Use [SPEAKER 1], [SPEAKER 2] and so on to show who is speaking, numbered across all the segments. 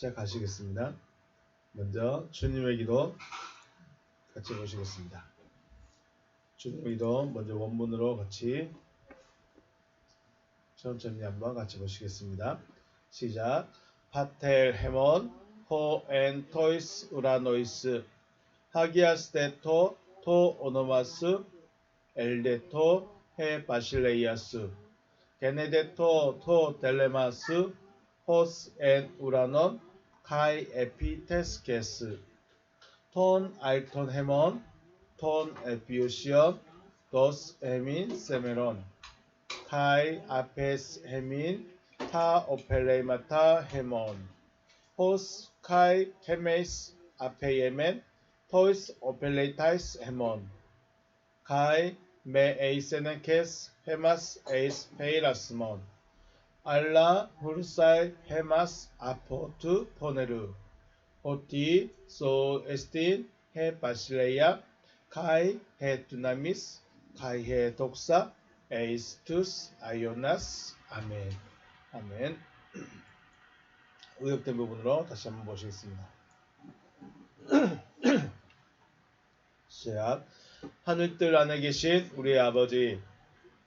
[SPEAKER 1] 시작하시겠습니다. 먼저 주님의 기도 같이 보시겠습니다. 주님의 기도 먼저 원문으로 같이 천천히 한번 같이 보시겠습니다. 시작. 파텔 헤몬 호 엔 토이스 우라노이스 하기아스테토 토 오노마스 엘데토 헤 바실레이아스 게네데토 토 델레마스 호스 엔 우라논 카이 에피테스케스 톤 알톤 헤몬 톤 에피오시언 도스 헤민 세메론 카이 아페스 헤민 타 오펠레이마타 헤몬 호스 카이 헤메이스 아페이에멘 토이스 오펠레이타이스 헤몬 카이 메 에이세네케스 헤마스 에이스 페이라스몬 알라 후르사이 헤마스 아포투 포네르 오티 소 에스틴 헤 바실레이아 카이 헤 두나미스 카이 헤 독사 에이스투스 아이오나스 아멘. 아멘. 의역된 부분으로 다시 한번 보시겠습니다. 시작. 하늘들 안에 계신 우리의 아버지,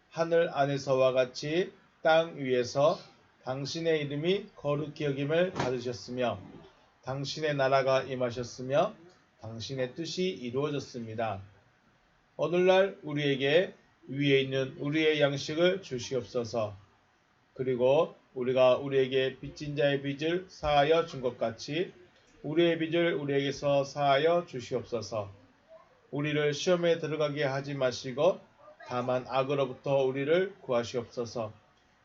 [SPEAKER 1] 하늘 안에서와 같이 땅 위에서 당신의 이름이 거룩히 여김을 받으셨으며 당신의 나라가 임하셨으며 당신의 뜻이 이루어졌습니다. 오늘날 우리에게 위에 있는 우리의 양식을 주시옵소서. 그리고 우리가 우리에게 빚진 자의 빚을 사하여 준 것 같이 우리의 빚을 우리에게서 사하여 주시옵소서. 우리를 시험에 들어가게 하지 마시고 다만 악으로부터 우리를 구하시옵소서.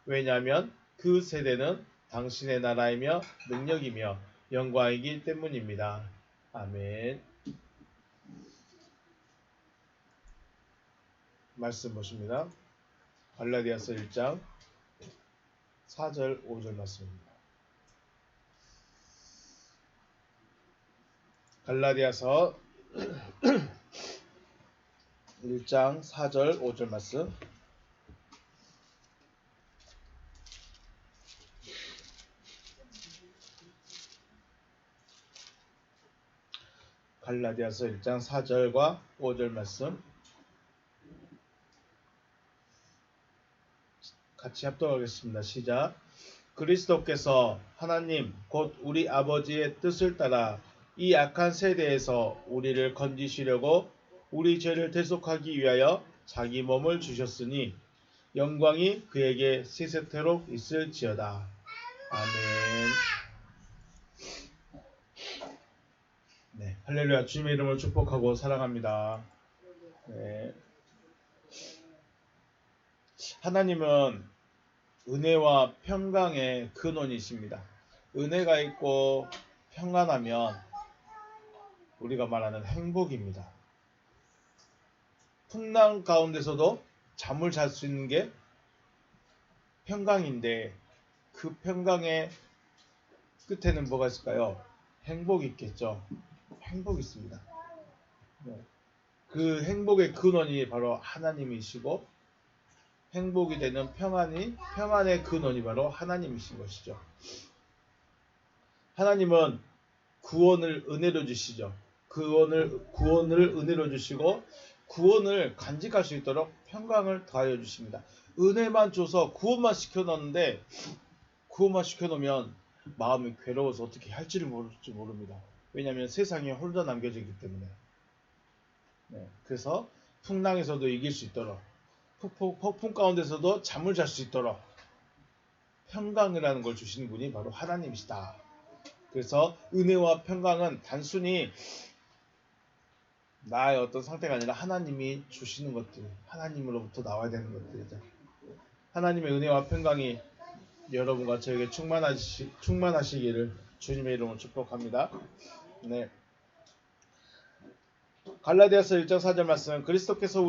[SPEAKER 1] 왜냐하면 그 세대는 당신의 나라이며 능력이며 영광이기 때문입니다. 아멘. 말씀 보십니다. 갈라디아서 1장 4절 5절 말씀입니다. 갈라디아서 1장 4절 5절 말씀. 갈라디아서 1장 4절과 5절 말씀 같이 합독하겠습니다. 시작. 그리스도께서 하나님 곧 우리 아버지의 뜻을 따라 이 악한 세대에서 우리를 건지시려고 우리 죄를 대속하기 위하여 자기 몸을 주셨으니 영광이 그에게 세세토록 있을지어다. 아멘. 네, 할렐루야. 주님의 이름을 축복하고 사랑합니다. 네. 하나님은 은혜와 평강의 근원이십니다. 은혜가 있고 평안하면 우리가 말하는 행복입니다. 풍랑 가운데서도 잠을 잘 수 있는 게 평강인데 그 평강의 끝에는 뭐가 있을까요? 행복이 있겠죠. 행복이 있습니다. 그 행복의 근원이 바로 하나님이시고 행복이 되는 평안의 근원이 바로 하나님이신 것이죠. 하나님은 구원을 은혜로 주시죠. 구원을 은혜로 주시고 구원을 간직할 수 있도록 평강을 더하여 주십니다. 은혜만 줘서 구원만 시켜놓는데 구원만 시켜놓으면 마음이 괴로워서 어떻게 할지를 모를지 모릅니다. 왜냐하면 세상에 홀로 남겨지기 때문에. 네, 그래서 풍랑에서도 이길 수 있도록 폭풍 가운데서도 잠을 잘 수 있도록 평강이라는 걸 주시는 분이 바로 하나님이시다. 그래서 은혜와 평강은 단순히 나의 어떤 상태가 아니라 하나님이 주시는 것들, 하나님으로부터 나와야 되는 것들이죠. 하나님의 은혜와 평강이 여러분과 저에게 충만하시기를 주님의 이름으로 축복합니다. 네. 갈라디아서 1장 4절 말씀. 그리스도께서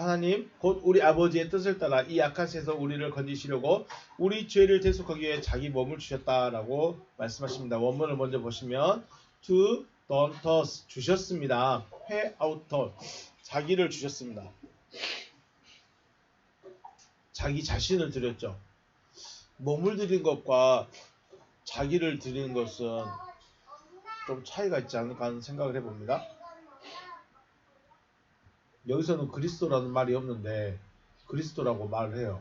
[SPEAKER 1] 하나님 곧 우리 아버지의 뜻을 따라 이 악한 세에서 우리를 건지시려고 우리 죄를 대속하기 위해 자기 몸을 주셨다라고 말씀하십니다. 원문을 먼저 보시면 to don'tos 주셨습니다. 회 아우터 자기를 주셨습니다. 자기 자신을 드렸죠. 몸을 드린 것과 자기를 드리는 것은 좀 차이가 있지 않을까 하는 생각을 해봅니다. 여기서는 그리스도라는 말이 없는데 그리스도라고 말을 해요.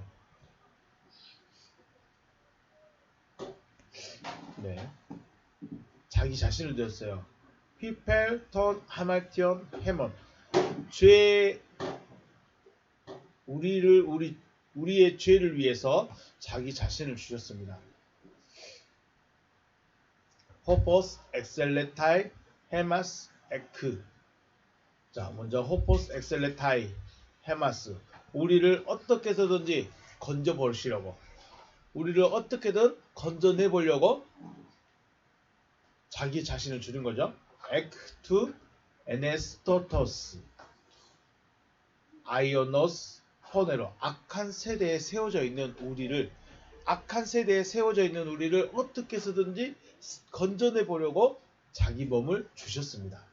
[SPEAKER 1] 네, 자기 자신을 드렸어요. 피펠 턴 하말티언 헤먼. 우리의 죄를 위해서 자기 자신을 주셨습니다. 호포스 엑셀레타이 헤마스 에크. 자, 먼저 호포스 엑셀레타이 헤마스. 우리를 어떻게 해서든지 건져보시려고, 우리를 어떻게든 건져내보려고 자기 자신을 주는 거죠. 엑투 에네스토토스 아이오노스 포네로. 악한 세대에 세워져 있는 우리를 어떻게 해서든지 건져내보려고 자기 몸을 주셨습니다.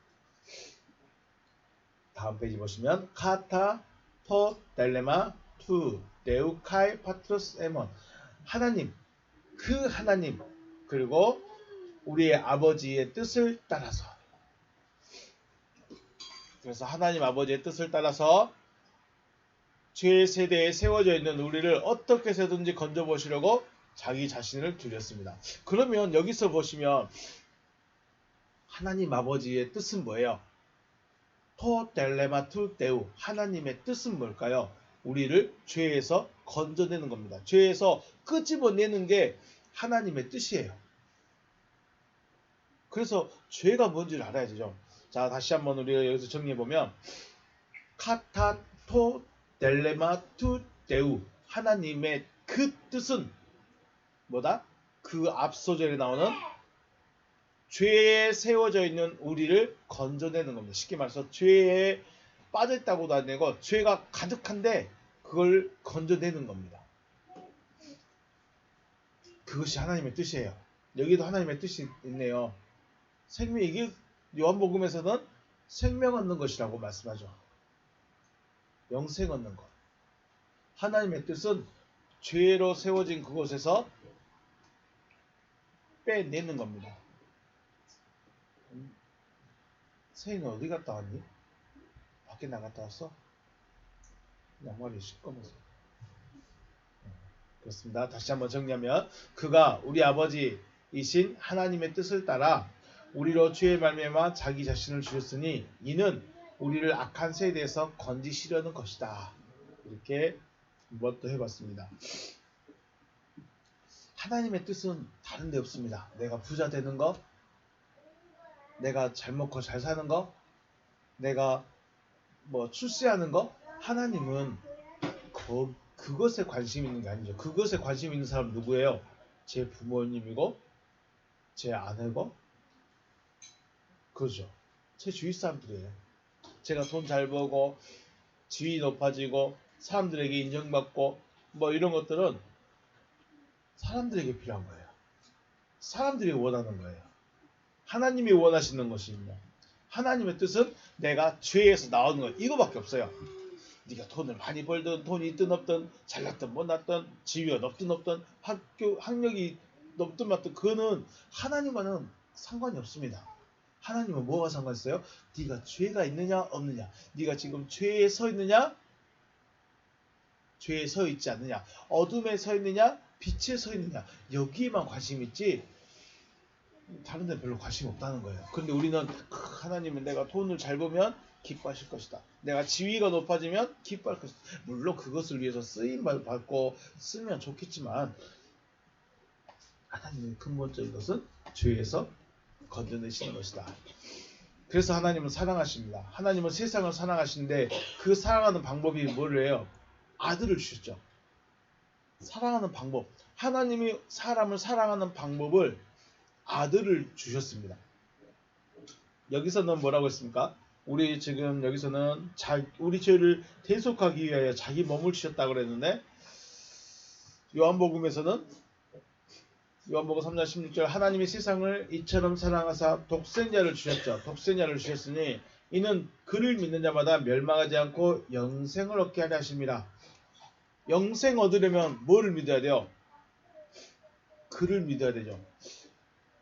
[SPEAKER 1] 다음 페이지 보시면 카타 포 델레마 투 데우카이 파트로스 에몬. 하나님, 그 하나님, 그리고 우리의 아버지의 뜻을 따라서. 그래서 하나님 아버지의 뜻을 따라서 죄의 세대에 세워져 있는 우리를 어떻게 해서든지 건져보시려고 자기 자신을 드렸습니다. 그러면 여기서 보시면 하나님 아버지의 뜻은 뭐예요? 토 델레마 투 데우. 하나님의 뜻은 뭘까요? 우리를 죄에서 건져내는 겁니다. 죄에서 끄집어내는 게 하나님의 뜻이에요. 그래서 죄가 뭔지를 알아야 되죠. 자, 다시 한번 우리가 여기서 정리해보면 카타 토 델레마 투 데우. 하나님의 그 뜻은 뭐다? 그 앞소절에 나오는 죄에 세워져 있는 우리를 건져내는 겁니다. 쉽게 말해서 죄에 빠져있다고도 안 되고 죄가 가득한데 그걸 건져내는 겁니다. 그것이 하나님의 뜻이에요. 여기도 하나님의 뜻이 있네요. 이게 요한복음에서는 생명 얻는 것이라고 말씀하죠. 영생 얻는 것. 하나님의 뜻은 죄로 세워진 그곳에서 빼내는 겁니다. 세인은 어디 갔다 왔니? 밖에 나갔다 왔어? 양말이 시꺼면서. 그렇습니다. 다시 한번 정리하면 그가 우리 아버지이신 하나님의 뜻을 따라 우리로 죄의 말미암아 자기 자신을 주셨으니 이는 우리를 악한 세대에서 건지시려는 것이다. 이렇게 한번 또 해봤습니다. 하나님의 뜻은 다른 데 없습니다. 내가 부자 되는 거, 내가 잘 먹고 잘 사는 거, 내가 뭐 출세하는 거. 하나님은 그것에 관심 있는 게 아니죠. 그것에 관심 있는 사람 누구예요? 제 부모님이고 제 아내고 그죠. 제 주위 사람들이에요. 제가 돈 잘 벌고 지위 높아지고 사람들에게 인정받고 뭐 이런 것들은 사람들에게 필요한 거예요. 사람들이 원하는 거예요. 하나님이 원하시는 것입니다. 하나님의 뜻은 내가 죄에서 나오는 거 이거밖에 없어요. 네가 돈을 많이 벌든 돈이 있든 없든 잘났든 못났든 지위가 높든 없든 학력이 높든 맞든 그거는 하나님과는 상관이 없습니다. 하나님은 뭐가 상관있어요? 네가 죄가 있느냐 없느냐, 네가 지금 죄에 서 있느냐 죄에 서 있지 않느냐, 어둠에 서 있느냐 빛에 서 있느냐, 여기에만 관심이 있지 다른 데 별로 관심 없다는 거예요. 그런데 우리는 하나님은 내가 돈을 잘 벌면 기뻐하실 것이다. 내가 지위가 높아지면 기뻐할 것이다. 물론 그것을 위해서 쓰임을 받고 쓰면 좋겠지만 하나님의 근본적인 것은 죄에서 건져내시는 것이다. 그래서 하나님은 사랑하십니다. 하나님은 세상을 사랑하시는데 그 사랑하는 방법이 뭐래요? 아들을 주셨죠. 사랑하는 방법. 하나님이 사람을 사랑하는 방법을 아들을 주셨습니다. 여기서는 뭐라고 했습니까? 우리 지금 여기서는 우리 죄를 대속하기 위하여 자기 몸을 주셨다고 그랬는데 요한복음에서는 요한복음 3장 16절 하나님이 세상을 이처럼 사랑하사 독생자를 주셨죠. 독생자를 주셨으니 이는 그를 믿는 자마다 멸망하지 않고 영생을 얻게 하려 하심이라. 영생 얻으려면 뭐를 믿어야 돼요? 그를 믿어야 되죠.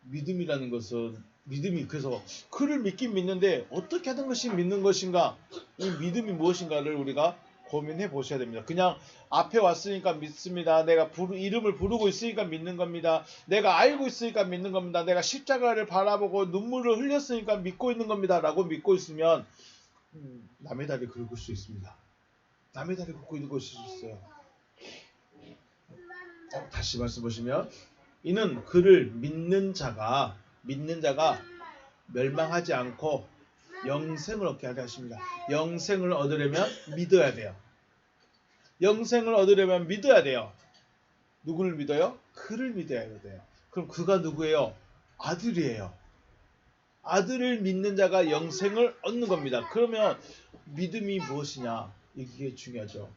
[SPEAKER 1] 믿음이라는 것은 믿음이 그래서 그를 믿긴 믿는데 어떻게 하는 것이 믿는 것인가? 이 믿음이 무엇인가를 우리가 고민해 보셔야 됩니다. 그냥 앞에 왔으니까 믿습니다. 내가 이름을 부르고 있으니까 믿는 겁니다. 내가 알고 있으니까 믿는 겁니다. 내가 십자가를 바라보고 눈물을 흘렸으니까 믿고 있는 겁니다. 라고 믿고 있으면 남의 다리 긁을 수 있습니다. 남의 다리 긁고 있는 것일 수 있어요. 다시 말씀 보시면 이는 그를 믿는 자가 멸망하지 않고 영생을 얻게 하려 하십니다. 영생을 얻으려면 믿어야 돼요. 영생을 얻으려면 믿어야 돼요. 누구를 믿어요? 그를 믿어야 돼요. 그럼 그가 누구예요? 아들이에요. 아들을 믿는 자가 영생을 얻는 겁니다. 그러면 믿음이 무엇이냐? 이게 중요하죠.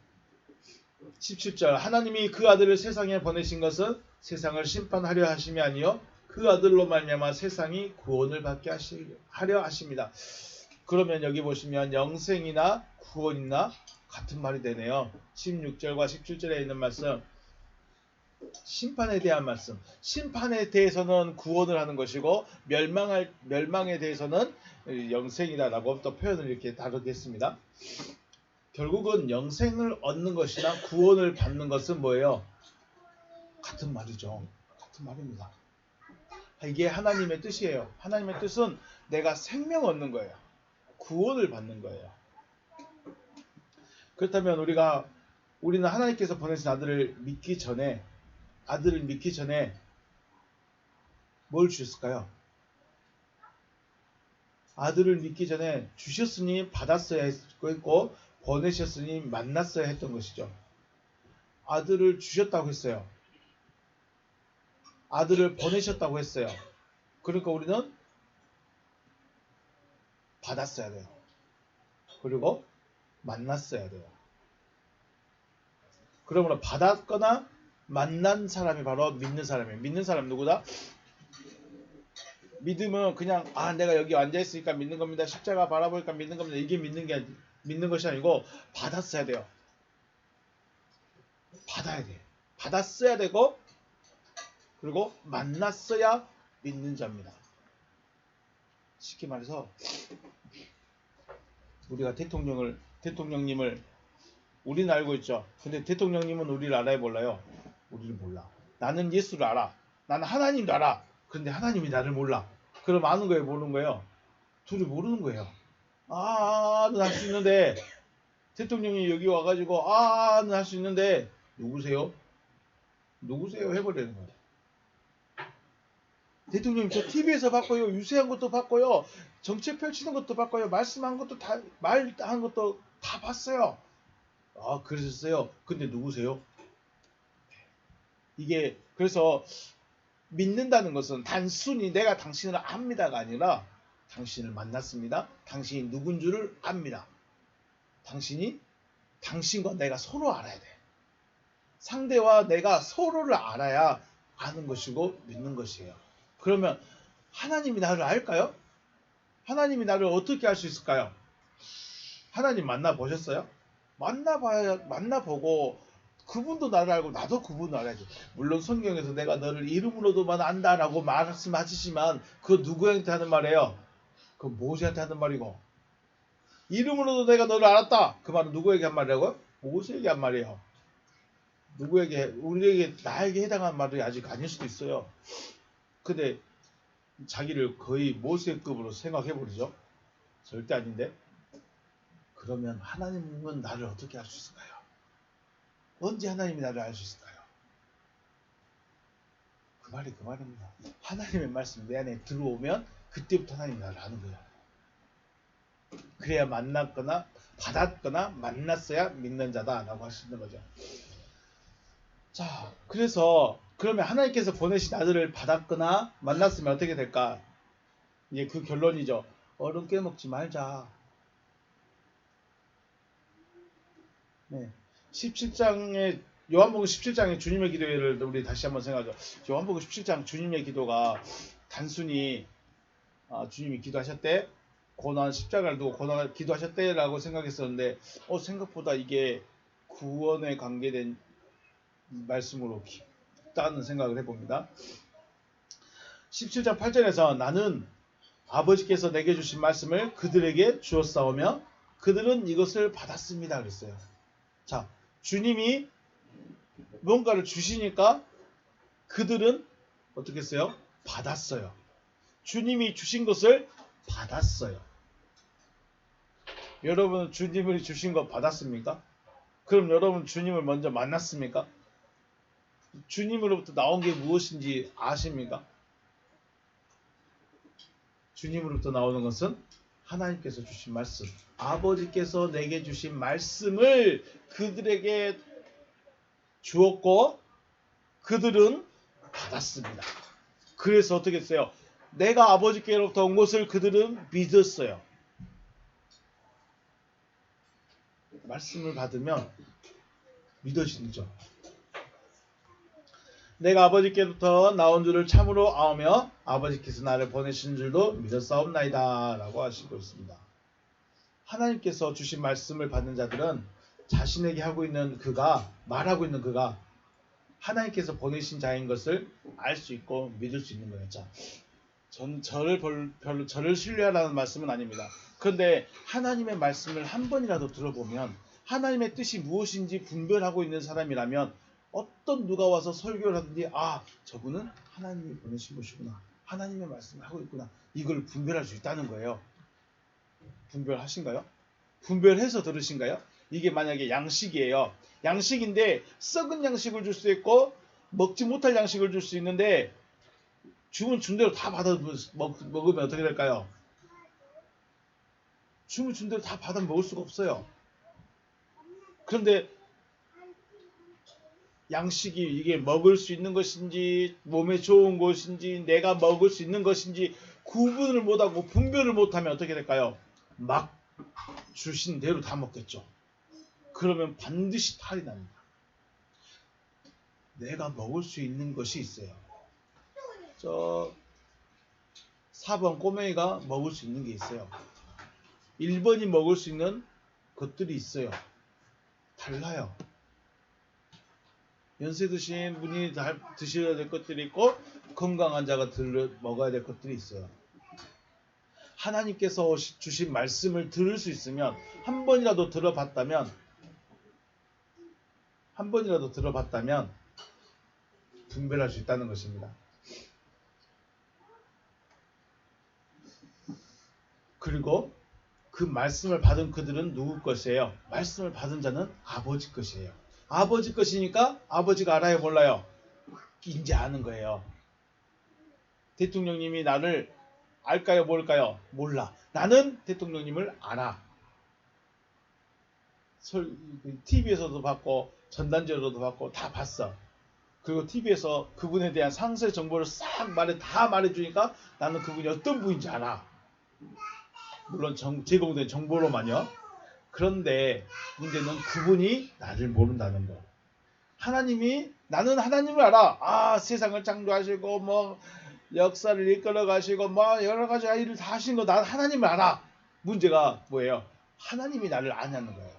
[SPEAKER 1] 17절 하나님이 그 아들을 세상에 보내신 것은 세상을 심판하려 하심이 아니요 그 아들로 말미암아 세상이 구원을 받게 하려 하십니다. 그러면 여기 보시면 영생이나 구원이나 같은 말이 되네요. 16절과 17절에 있는 말씀 심판에 대한 말씀. 심판에 대해서는 구원을 하는 것이고 멸망에 대해서는 영생이다라고 또 표현을 이렇게 다루겠습니다. 결국은 영생을 얻는 것이나 구원을 받는 것은 뭐예요? 같은 말이죠. 같은 말입니다. 이게 하나님의 뜻이에요. 하나님의 뜻은 내가 생명 얻는 거예요. 구원을 받는 거예요. 그렇다면 우리는 하나님께서 보내신 아들을 믿기 전에 뭘 주셨을까요? 아들을 믿기 전에 주셨으니 받았어야 했고 보내셨으니 만났어야 했던 것이죠. 아들을 주셨다고 했어요. 아들을 보내셨다고 했어요. 그러니까 우리는 받았어야 돼요. 그리고 만났어야 돼요. 그러므로 받았거나 만난 사람이 바로 믿는 사람이에요. 믿는 사람 누구다? 믿음은 그냥 내가 여기 앉아있으니까 믿는 겁니다. 십자가 바라보니까 믿는 겁니다. 이게 믿는 것이 아니고 받았어야 돼요. 받아야 돼. 받았어야 되고 그리고 만났어야 믿는 자입니다. 쉽게 말해서 우리가 대통령님을 우리는 알고 있죠. 근데 대통령님은 우리를 알아요, 몰라요? 우리를 몰라. 나는 예수를 알아. 나는 하나님도 알아. 그런데 하나님이 나를 몰라. 그럼 아는 거예요, 모르는 거예요? 둘이 모르는 거예요. 는 할 수 있는데 대통령이 여기 와가지고 는 할 수 있는데 누구세요? 해버리는 거예요. 대통령님 저 TV에서 봤고요. 유세한 것도 봤고요. 정책 펼치는 것도 봤고요. 말씀한 것도 말한 것도 다 봤어요. 그러셨어요? 근데 누구세요? 이게 그래서 믿는다는 것은 단순히 내가 당신을 압니다가 아니라 당신을 만났습니다. 당신이 누군 줄을 압니다. 당신과 내가 서로 알아야 돼. 상대와 내가 서로를 알아야 아는 것이고 믿는 것이에요. 그러면 하나님이 나를 알까요? 하나님이 나를 어떻게 알 수 있을까요? 하나님 만나보셨어요? 만나보고 그분도 나를 알고 나도 그분을 알아야죠. 물론 성경에서 내가 너를 이름으로도만 안다라고 말씀하시지만 그거 누구한테 하는 말이에요? 그건 모세한테 하는 말이고 이름으로도 내가 너를 알았다. 그 말은 누구에게 한 말이라고요? 모세에게 한 말이에요. 나에게 해당한 말이 아직 아닐 수도 있어요. 근데 자기를 거의 모세급으로 생각해버리죠. 절대 아닌데. 그러면 하나님은 나를 어떻게 알 수 있을까요? 언제 하나님이 나를 알 수 있을까요? 그 말입니다. 하나님의 말씀이 내 안에 들어오면 그때부터 하나님이 나를 아는 거예요. 그래야 받았거나 만났어야 믿는 자다라고 할 수 있는 거죠. 자, 그러면 하나님께서 보내신 아들을 받았거나 만났으면 어떻게 될까? 이제 그 결론이죠. 얼음 깨먹지 말자. 네. 17장에 요한복음 17장의 주님의 기도를 우리 다시 한번 생각하죠. 요한복음 17장 주님의 기도가 단순히 주님이 기도하셨대 고난 십자가를 두고 고난 기도하셨대라고 생각했었는데 생각보다 이게 구원에 관계된 말씀으로 깊다는 생각을 해봅니다. 17장 8절에서 나는 아버지께서 내게 주신 말씀을 그들에게 주었사오며 그들은 이것을 받았습니다. 그랬어요. 자, 주님이 뭔가를 주시니까 그들은 어떻게 했어요? 받았어요. 주님이 주신 것을 받았어요. 여러분 주님이 주신 거 받았습니까? 그럼 여러분 주님을 먼저 만났습니까? 주님으로부터 나온 게 무엇인지 아십니까? 주님으로부터 나오는 것은 하나님께서 주신 말씀, 아버지께서 내게 주신 말씀을 그들에게 주었고 그들은 받았습니다. 그래서 어떻게 했어요? 내가 아버지께로부터 온 것을 그들은 믿었어요. 말씀을 받으면 믿어지죠. 내가 아버지께로부터 나온 줄을 참으로 아오며 아버지께서 나를 보내신 줄도 믿었사옵나이다 라고 하시고 있습니다. 하나님께서 주신 말씀을 받는 자들은 자신에게 하고 있는 그가, 말하고 있는 그가 하나님께서 보내신 자인 것을 알 수 있고 믿을 수 있는 거예요. 자, 저를 신뢰하라는 말씀은 아닙니다. 그런데 하나님의 말씀을 한 번이라도 들어보면 하나님의 뜻이 무엇인지 분별하고 있는 사람이라면 어떤 누가 와서 설교를 하든지 저분은 하나님이 보내신 것이구나. 하나님의 말씀을 하고 있구나. 이걸 분별할 수 있다는 거예요. 분별하신가요? 분별해서 들으신가요? 이게 만약에 양식이에요. 양식인데 썩은 양식을 줄 수 있고 먹지 못할 양식을 줄 수 있는데 주문 준 대로 다 받아 먹으면 어떻게 될까요? 주문 준 대로 다 받아 먹을 수가 없어요. 그런데 양식이 이게 먹을 수 있는 것인지 몸에 좋은 것인지 내가 먹을 수 있는 것인지 구분을 못하고 분별을 못하면 어떻게 될까요? 막 주신 대로 다 먹겠죠. 그러면 반드시 탈이 납니다. 내가 먹을 수 있는 것이 있어요. 저 4번 꼬맹이가 먹을 수 있는 게 있어요. 1번이 먹을 수 있는 것들이 있어요. 달라요. 연세 드신 분이 드셔야 될 것들이 있고 건강한 자가 먹어야 될 것들이 있어요. 하나님께서 주신 말씀을 들을 수 있으면 한 번이라도 들어봤다면 분별할 수 있다는 것입니다. 그리고 그 말씀을 받은 그들은 누구 것이에요? 말씀을 받은 자는 아버지 것이에요. 아버지 것이니까 아버지가 알아요, 몰라요? 이제 아는 거예요. 대통령님이 나를 알까요, 모를까요? 몰라. 나는 대통령님을 알아. TV에서도 봤고 전단지로도 봤고 다 봤어. 그리고 TV에서 그분에 대한 상세 정보를 싹 다 말해주니까 나는 그분이 어떤 분인지 알아. 물론 제공된 정보로만요. 그런데 문제는 그분이 나를 모른다는 거. 나는 하나님을 알아. 세상을 창조하시고 역사를 이끌어 가시고 여러 가지 일을 다 하신 거 난 하나님을 알아. 문제가 뭐예요? 하나님이 나를 아냐는 거예요.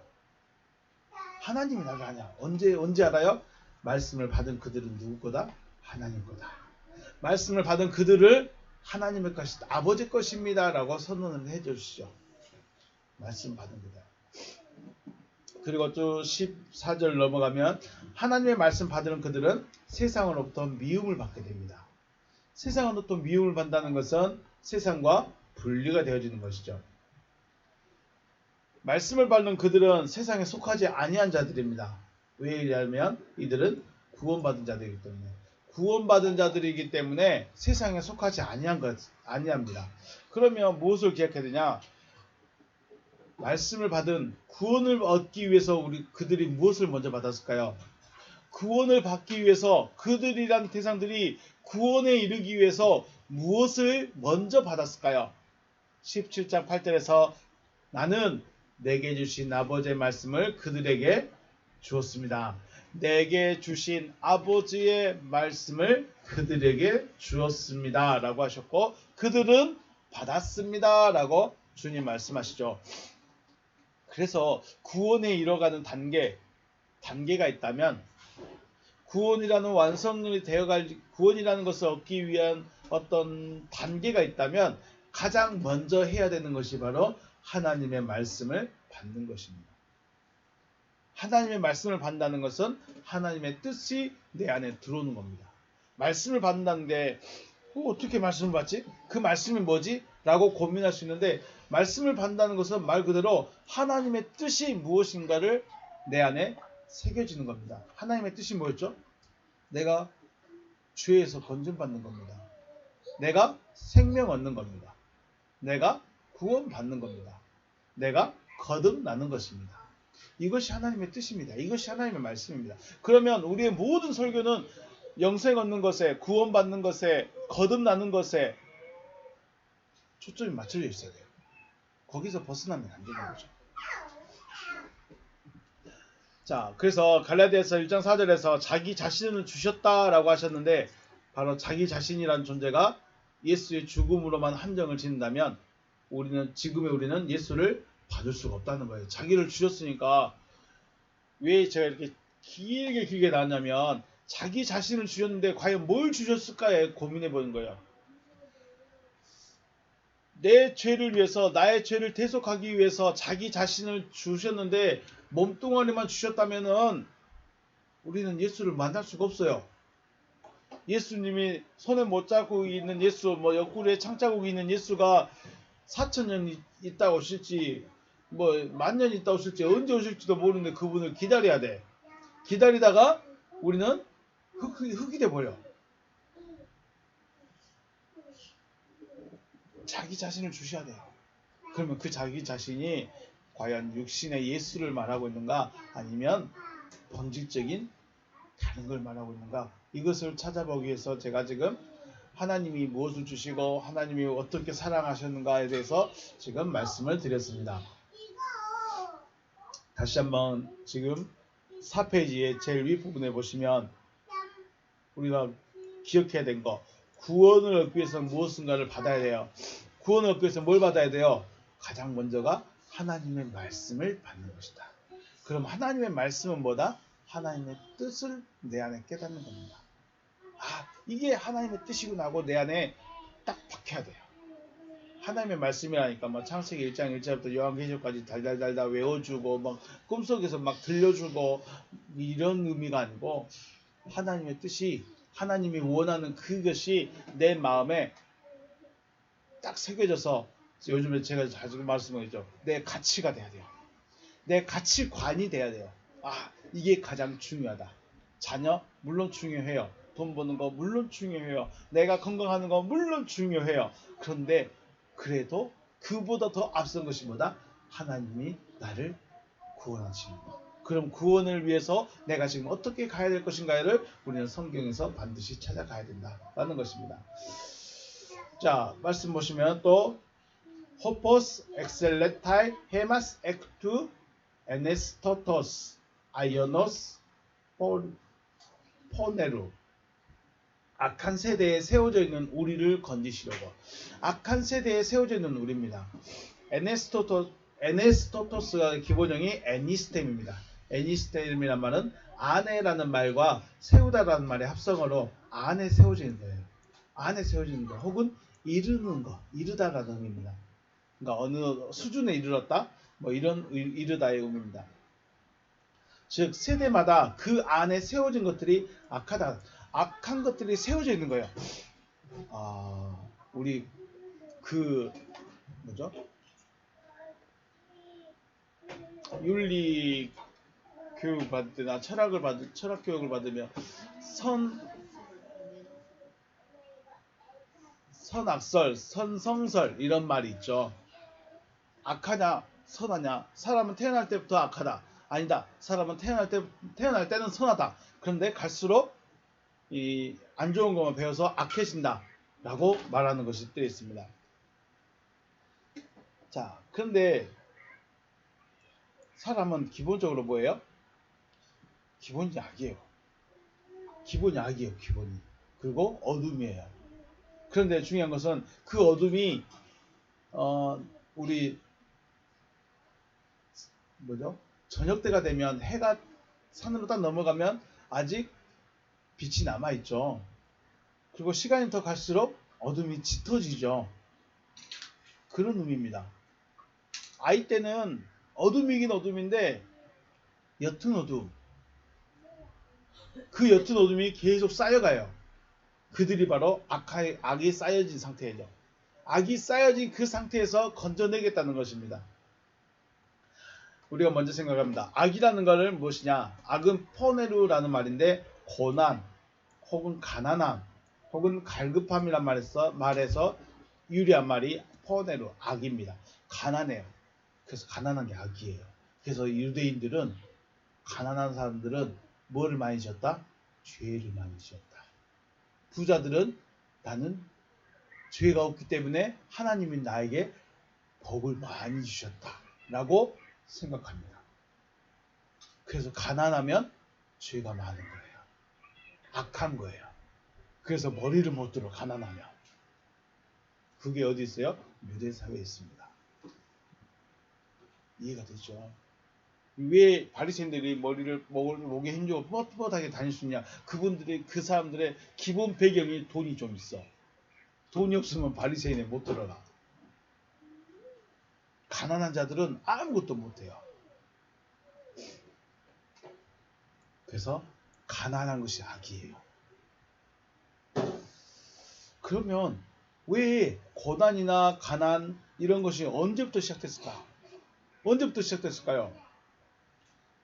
[SPEAKER 1] 하나님이 나를 아냐. 언제 알아요? 말씀을 받은 그들은 누구 거다? 하나님 거다. 말씀을 받은 그들을 하나님의 것이다. 아버지 것입니다. 라고 선언을 해주시죠. 말씀 받은 거다. 그리고 또 14절 넘어가면 하나님의 말씀 받은 그들은 세상으로부터 미움을 받게 됩니다. 세상으로부터 미움을 받는다는 것은 세상과 분리가 되어지는 것이죠. 말씀을 받는 그들은 세상에 속하지 아니한 자들입니다. 왜냐하면 이들은 구원받은 자들이기 때문에. 구원받은 자들이기 때문에 세상에 속하지 아니합니다. 그러면 무엇을 기억해야 되냐? 말씀을 받은 구원을 얻기 위해서 그들이 무엇을 먼저 받았을까요? 구원을 받기 위해서 그들이란 대상들이 구원에 이르기 위해서 무엇을 먼저 받았을까요? 17장 8절에서 나는 내게 주신 아버지의 말씀을 그들에게 주었습니다. 내게 주신 아버지의 말씀을 그들에게 주었습니다. 라고 하셨고 그들은 받았습니다. 라고 주님 말씀하시죠. 그래서 구원에 이뤄가는 단계가 있다면 구원이라는 완성이 되어갈 구원이라는 것을 얻기 위한 어떤 단계가 있다면 가장 먼저 해야 되는 것이 바로 하나님의 말씀을 받는 것입니다. 하나님의 말씀을 받는다는 것은 하나님의 뜻이 내 안에 들어오는 겁니다. 말씀을 받는다는 게 어떻게 말씀을 받지? 그 말씀이 뭐지? 라고 고민할 수 있는데 말씀을 받는다는 것은 말 그대로 하나님의 뜻이 무엇인가를 내 안에 새겨지는 겁니다. 하나님의 뜻이 뭐였죠? 내가 죄에서 건전받는 겁니다. 내가 생명 얻는 겁니다. 내가 구원받는 겁니다. 내가 거듭나는 것입니다. 이것이 하나님의 뜻입니다. 이것이 하나님의 말씀입니다. 그러면 우리의 모든 설교는 영생 얻는 것에, 구원받는 것에, 거듭나는 것에 초점이 맞춰져 있어야 돼요. 거기서 벗어나면 안 되는 거죠. 자, 그래서 갈라디아서 1장 4절에서 자기 자신을 주셨다라고 하셨는데 바로 자기 자신이라는 존재가 예수의 죽음으로만 한정을 짓는다면 지금의 우리는 예수를 받을 수가 없다는 거예요. 자기를 주셨으니까 왜 제가 이렇게 길게 나왔냐면 자기 자신을 주셨는데 과연 뭘 주셨을까에 고민해 보는 거예요. 내 죄를 위해서 나의 죄를 대속하기 위해서 자기 자신을 주셨는데 몸뚱아리만 주셨다면은 우리는 예수를 만날 수가 없어요. 예수님이 손에 못 잡고 있는 예수, 옆구리에 창자국이 있는 예수가 4,000년 있다 오실지 10,000년 있다 오실지 언제 오실지도 모르는데 그분을 기다려야 돼. 기다리다가 우리는 흙이 돼버려. 자기 자신을 주셔야 돼요. 그러면 그 자기 자신이 과연 육신의 예수를 말하고 있는가 아니면 본질적인 다른 걸 말하고 있는가, 이것을 찾아보기 위해서 제가 지금 하나님이 무엇을 주시고 하나님이 어떻게 사랑하셨는가에 대해서 지금 말씀을 드렸습니다. 다시 한번 지금 4페이지의 제일 윗부분에 보시면 우리가 기억해야 된 거, 구원을 얻기 위해서는 무엇인가를 받아야 돼요. 구원을 얻기 위해서 뭘 받아야 돼요? 가장 먼저가 하나님의 말씀을 받는 것이다. 그럼 하나님의 말씀은 뭐다? 하나님의 뜻을 내 안에 깨닫는 겁니다. 이게 하나님의 뜻이구나 하고 내 안에 딱 박혀야 돼요. 하나님의 말씀이라니까 창세기 1장 1절부터 요한계시록까지 달달달달 외워주고 꿈속에서 들려주고 이런 의미가 아니고 하나님의 뜻이, 하나님이 원하는 그것이 내 마음에 딱 새겨져서, 요즘에 제가 자주 말씀드리죠, 내 가치가 돼야 돼요. 내 가치관이 돼야 돼요. 이게 가장 중요하다. 자녀 물론 중요해요. 돈 버는 거 물론 중요해요. 내가 건강하는 거 물론 중요해요. 그런데 그래도 그보다 더 앞선 것이 뭐다? 하나님이 나를 구원하시는 것. 그럼 구원을 위해서 내가 지금 어떻게 가야 될 것인가를 우리는 성경에서 반드시 찾아가야 된다라는 것입니다. 자, 말씀 보시면 또 호포스 엑셀레타이 헤마스 엑투 에네스토토스 아이오노스 포네루, 악한 세대에 세워져 있는 우리를 건지시려고. 악한 세대에 세워져 있는 우리입니다. 에네스토토스가 기본형이 애니스템입니다. 애니스템이란 말은 안에라는 말과 세우다라는 말의 합성어로 안에 세워지는 거예요. 안에 세워지는 거, 혹은 이르는 거, 이르다라는 의미입니다. 그러니까 어느 수준에 이르렀다, 이런 이르다의 의미입니다. 즉 세대마다 그 안에 세워진 것들이 악하다, 악한 것들이 세워져 있는 거예요. 우리 윤리 교육 받을 때나 철학 교육을 받으면 선악설, 선성설 이런 말이 있죠. 악하냐 선하냐, 사람은 태어날 때부터 악하다, 아니다, 사람은 태어날 때는 선하다. 그런데 갈수록 이 안 좋은 것만 배워서 악해진다 라고 말하는 것이 되어 있습니다. 자, 그런데 사람은 기본적으로 뭐예요? 기본이 악이에요. 기본이 악이에요. 기본이. 그리고 어둠이에요. 그런데 중요한 것은 그 어둠이 우리 저녁 때가 되면 해가 산으로 딱 넘어가면 아직 빛이 남아있죠. 그리고 시간이 더 갈수록 어둠이 짙어지죠. 그런 의미입니다. 아이 때는 어둠이긴 어둠인데 옅은 어둠. 그 옅은 어둠이 계속 쌓여가요. 그들이 바로 악이 쌓여진 상태죠. 악이 쌓여진 그 상태에서 건져내겠다는 것입니다. 우리가 먼저 생각합니다. 악이라는 것은 무엇이냐? 악은 포네루라는 말인데 고난 혹은 가난함 혹은 갈급함이란 말에서 유리한 말이 포네루 악입니다. 가난해요. 그래서 가난한 게 악이에요. 그래서 유대인들은 가난한 사람들은 뭐를 많이 지었다? 죄를 많이 지었다. 부자들은 나는 죄가 없기 때문에 하나님이 나에게 복을 많이 주셨다 라고 생각합니다. 그래서 가난하면 죄가 많은 거예요. 악한 거예요. 그래서 머리를 못 들어 가난하면. 그게 어디 있어요? 유대 사회에 있습니다. 이해가 되죠? 왜 바리새인들이 머리를 목에 힘주고 뻣뻣하게 다닐 수 있냐? 그 사람들의 기본 배경이 돈이 좀 있어. 돈이 없으면 바리새인에 못 들어가. 가난한 자들은 아무것도 못해요. 그래서 가난한 것이 악이에요. 그러면 왜 고난이나 가난 이런 것이 언제부터 시작됐을까? 언제부터 시작됐을까요?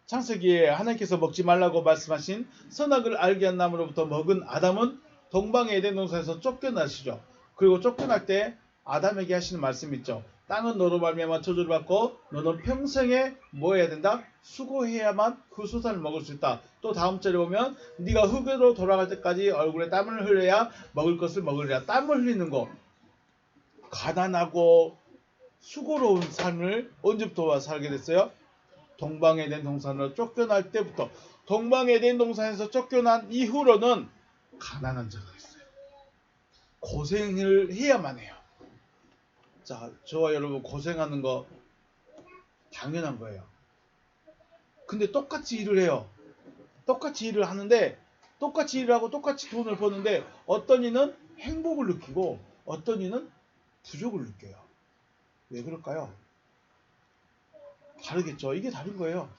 [SPEAKER 1] 창세기에 하나님께서 먹지 말라고 말씀하신 선악을 알게 한 나무로부터 먹은 아담은 동방의 에덴 동산에서 쫓겨나시죠. 그리고 쫓겨날 때 아담에게 하시는 말씀이 있죠. 땅은 너로 말미암아 저주를 받고 너는 평생에 뭐 해야 된다? 수고해야만 그 수산을 먹을 수 있다. 또 다음 절에 보면 네가 흙으로 돌아갈 때까지 얼굴에 땀을 흘려야 먹을 것을 먹으리라. 땀을 흘리는 거 가난하고 수고로운 삶을 언제부터 살게 됐어요? 동방에덴 동산으로 쫓겨날 때부터. 동방에덴 동산에서 쫓겨난 이후로는 가난한 자가 있어요. 고생을 해야만 해요. 자, 저와 여러분 고생하는 거 당연한 거예요. 근데 똑같이 일을 해요. 똑같이 일을 하는데 똑같이 일을 하고 똑같이 돈을 버는데 어떤 이는 행복을 느끼고 어떤 이는 부족을 느껴요. 왜 그럴까요? 다르겠죠. 이게 다른 거예요.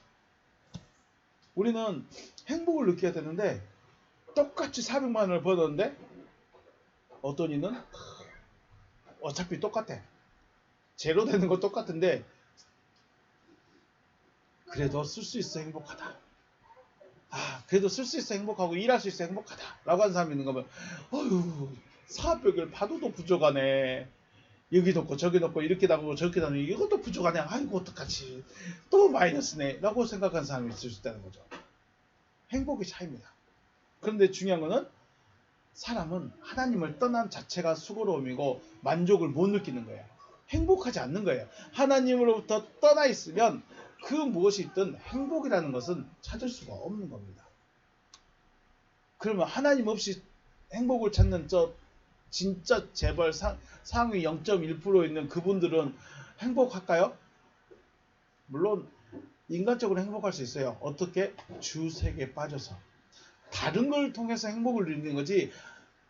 [SPEAKER 1] 우리는 행복을 느껴야 되는데 똑같이 400만 원을 벌었는데 어떤 이는 어차피 똑같아. 제로 되는 거 똑같은데 그래도 쓸 수 있어 행복하다. 그래도 쓸 수 있어 행복하고 일할 수 있어 행복하다 라고 하는 사람이 있는 거면 어휴 400을 파도도 부족하네. 여기도 없고 저기도 없고 이렇게 나가고 저렇게 나가고 이것도 부족하네. 아이고 어떡하지. 또 마이너스네 라고 생각하는 사람이 있을 수 있다는 거죠. 행복의 차이입니다. 그런데 중요한 거는 사람은 하나님을 떠난 자체가 수고로움이고 만족을 못 느끼는 거예요. 행복하지 않는 거예요. 하나님으로부터 떠나 있으면 그 무엇이 있든 행복이라는 것은 찾을 수가 없는 겁니다. 그러면 하나님 없이 행복을 찾는 진짜 재벌 상위 0.1% 있는 그분들은 행복할까요? 물론 인간적으로 행복할 수 있어요. 어떻게? 주색에 빠져서. 다른 걸 통해서 행복을 누리는 거지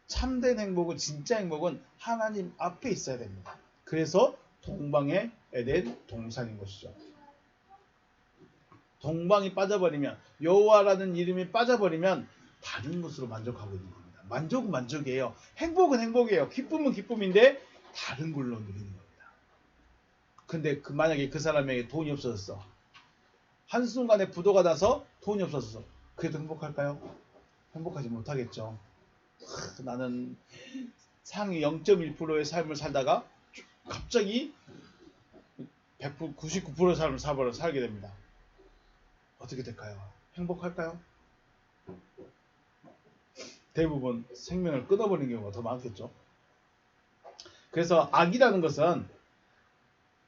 [SPEAKER 1] 참된 행복은 진짜 행복은 하나님 앞에 있어야 됩니다. 그래서 동방의 에덴 동산인 것이죠. 동방이 빠져버리면 여호와라는 이름이 빠져버리면 다른 것으로 만족하고 있는 겁니다. 만족은 만족이에요. 행복은 행복이에요. 기쁨은 기쁨인데 다른 걸로 누리는 겁니다. 근데 만약에 그 사람에게 돈이 없어졌어. 한순간에 부도가 나서 돈이 없어졌어. 그래도 행복할까요? 행복하지 못하겠죠. 나는 상위 0.1%의 삶을 살다가 갑자기 100%, 99%의 삶을 살게 됩니다. 어떻게 될까요? 행복할까요? 대부분 생명을 끊어버리는 경우가 더 많겠죠. 그래서 악이라는 것은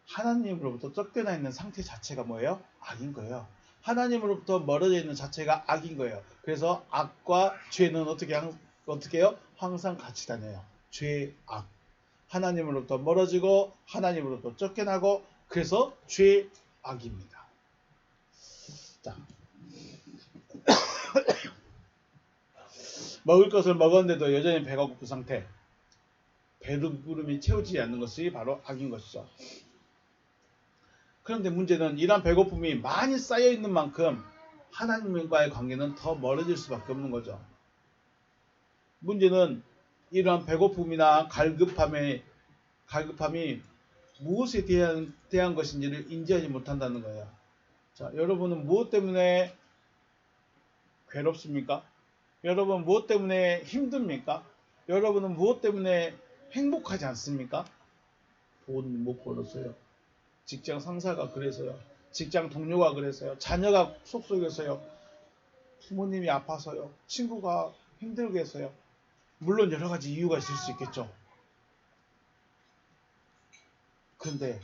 [SPEAKER 1] 하나님으로부터 쫓겨나 있는 상태 자체가 뭐예요? 악인 거예요. 하나님으로부터 멀어져 있는 자체가 악인 거예요. 그래서 악과 죄는 어떻게 해요? 항상 같이 다녀요. 죄, 악. 하나님으로부터 멀어지고 하나님으로부터 쫓겨나고 그래서 죄, 악입니다. 자, 먹을 것을 먹었는데도 여전히 배가 고픈 상태. 배부름이 채워지지 않는 것이 바로 악인 것이죠. 그런데 문제는 이러한 배고픔이 많이 쌓여 있는 만큼 하나님과의 관계는 더 멀어질 수밖에 없는 거죠. 문제는 이러한 배고픔이나 갈급함이 무엇에 대한 것인지를 인지하지 못한다는 거예요. 자, 여러분은 무엇 때문에 괴롭습니까? 여러분 무엇 때문에 힘듭니까? 여러분은 무엇 때문에 행복하지 않습니까? 돈 못 벌어서요. 직장 상사가 그래서요. 직장 동료가 그래서요. 자녀가 속속여서요. 부모님이 아파서요. 친구가 힘들게 해서요. 물론 여러 가지 이유가 있을 수 있겠죠. 그런데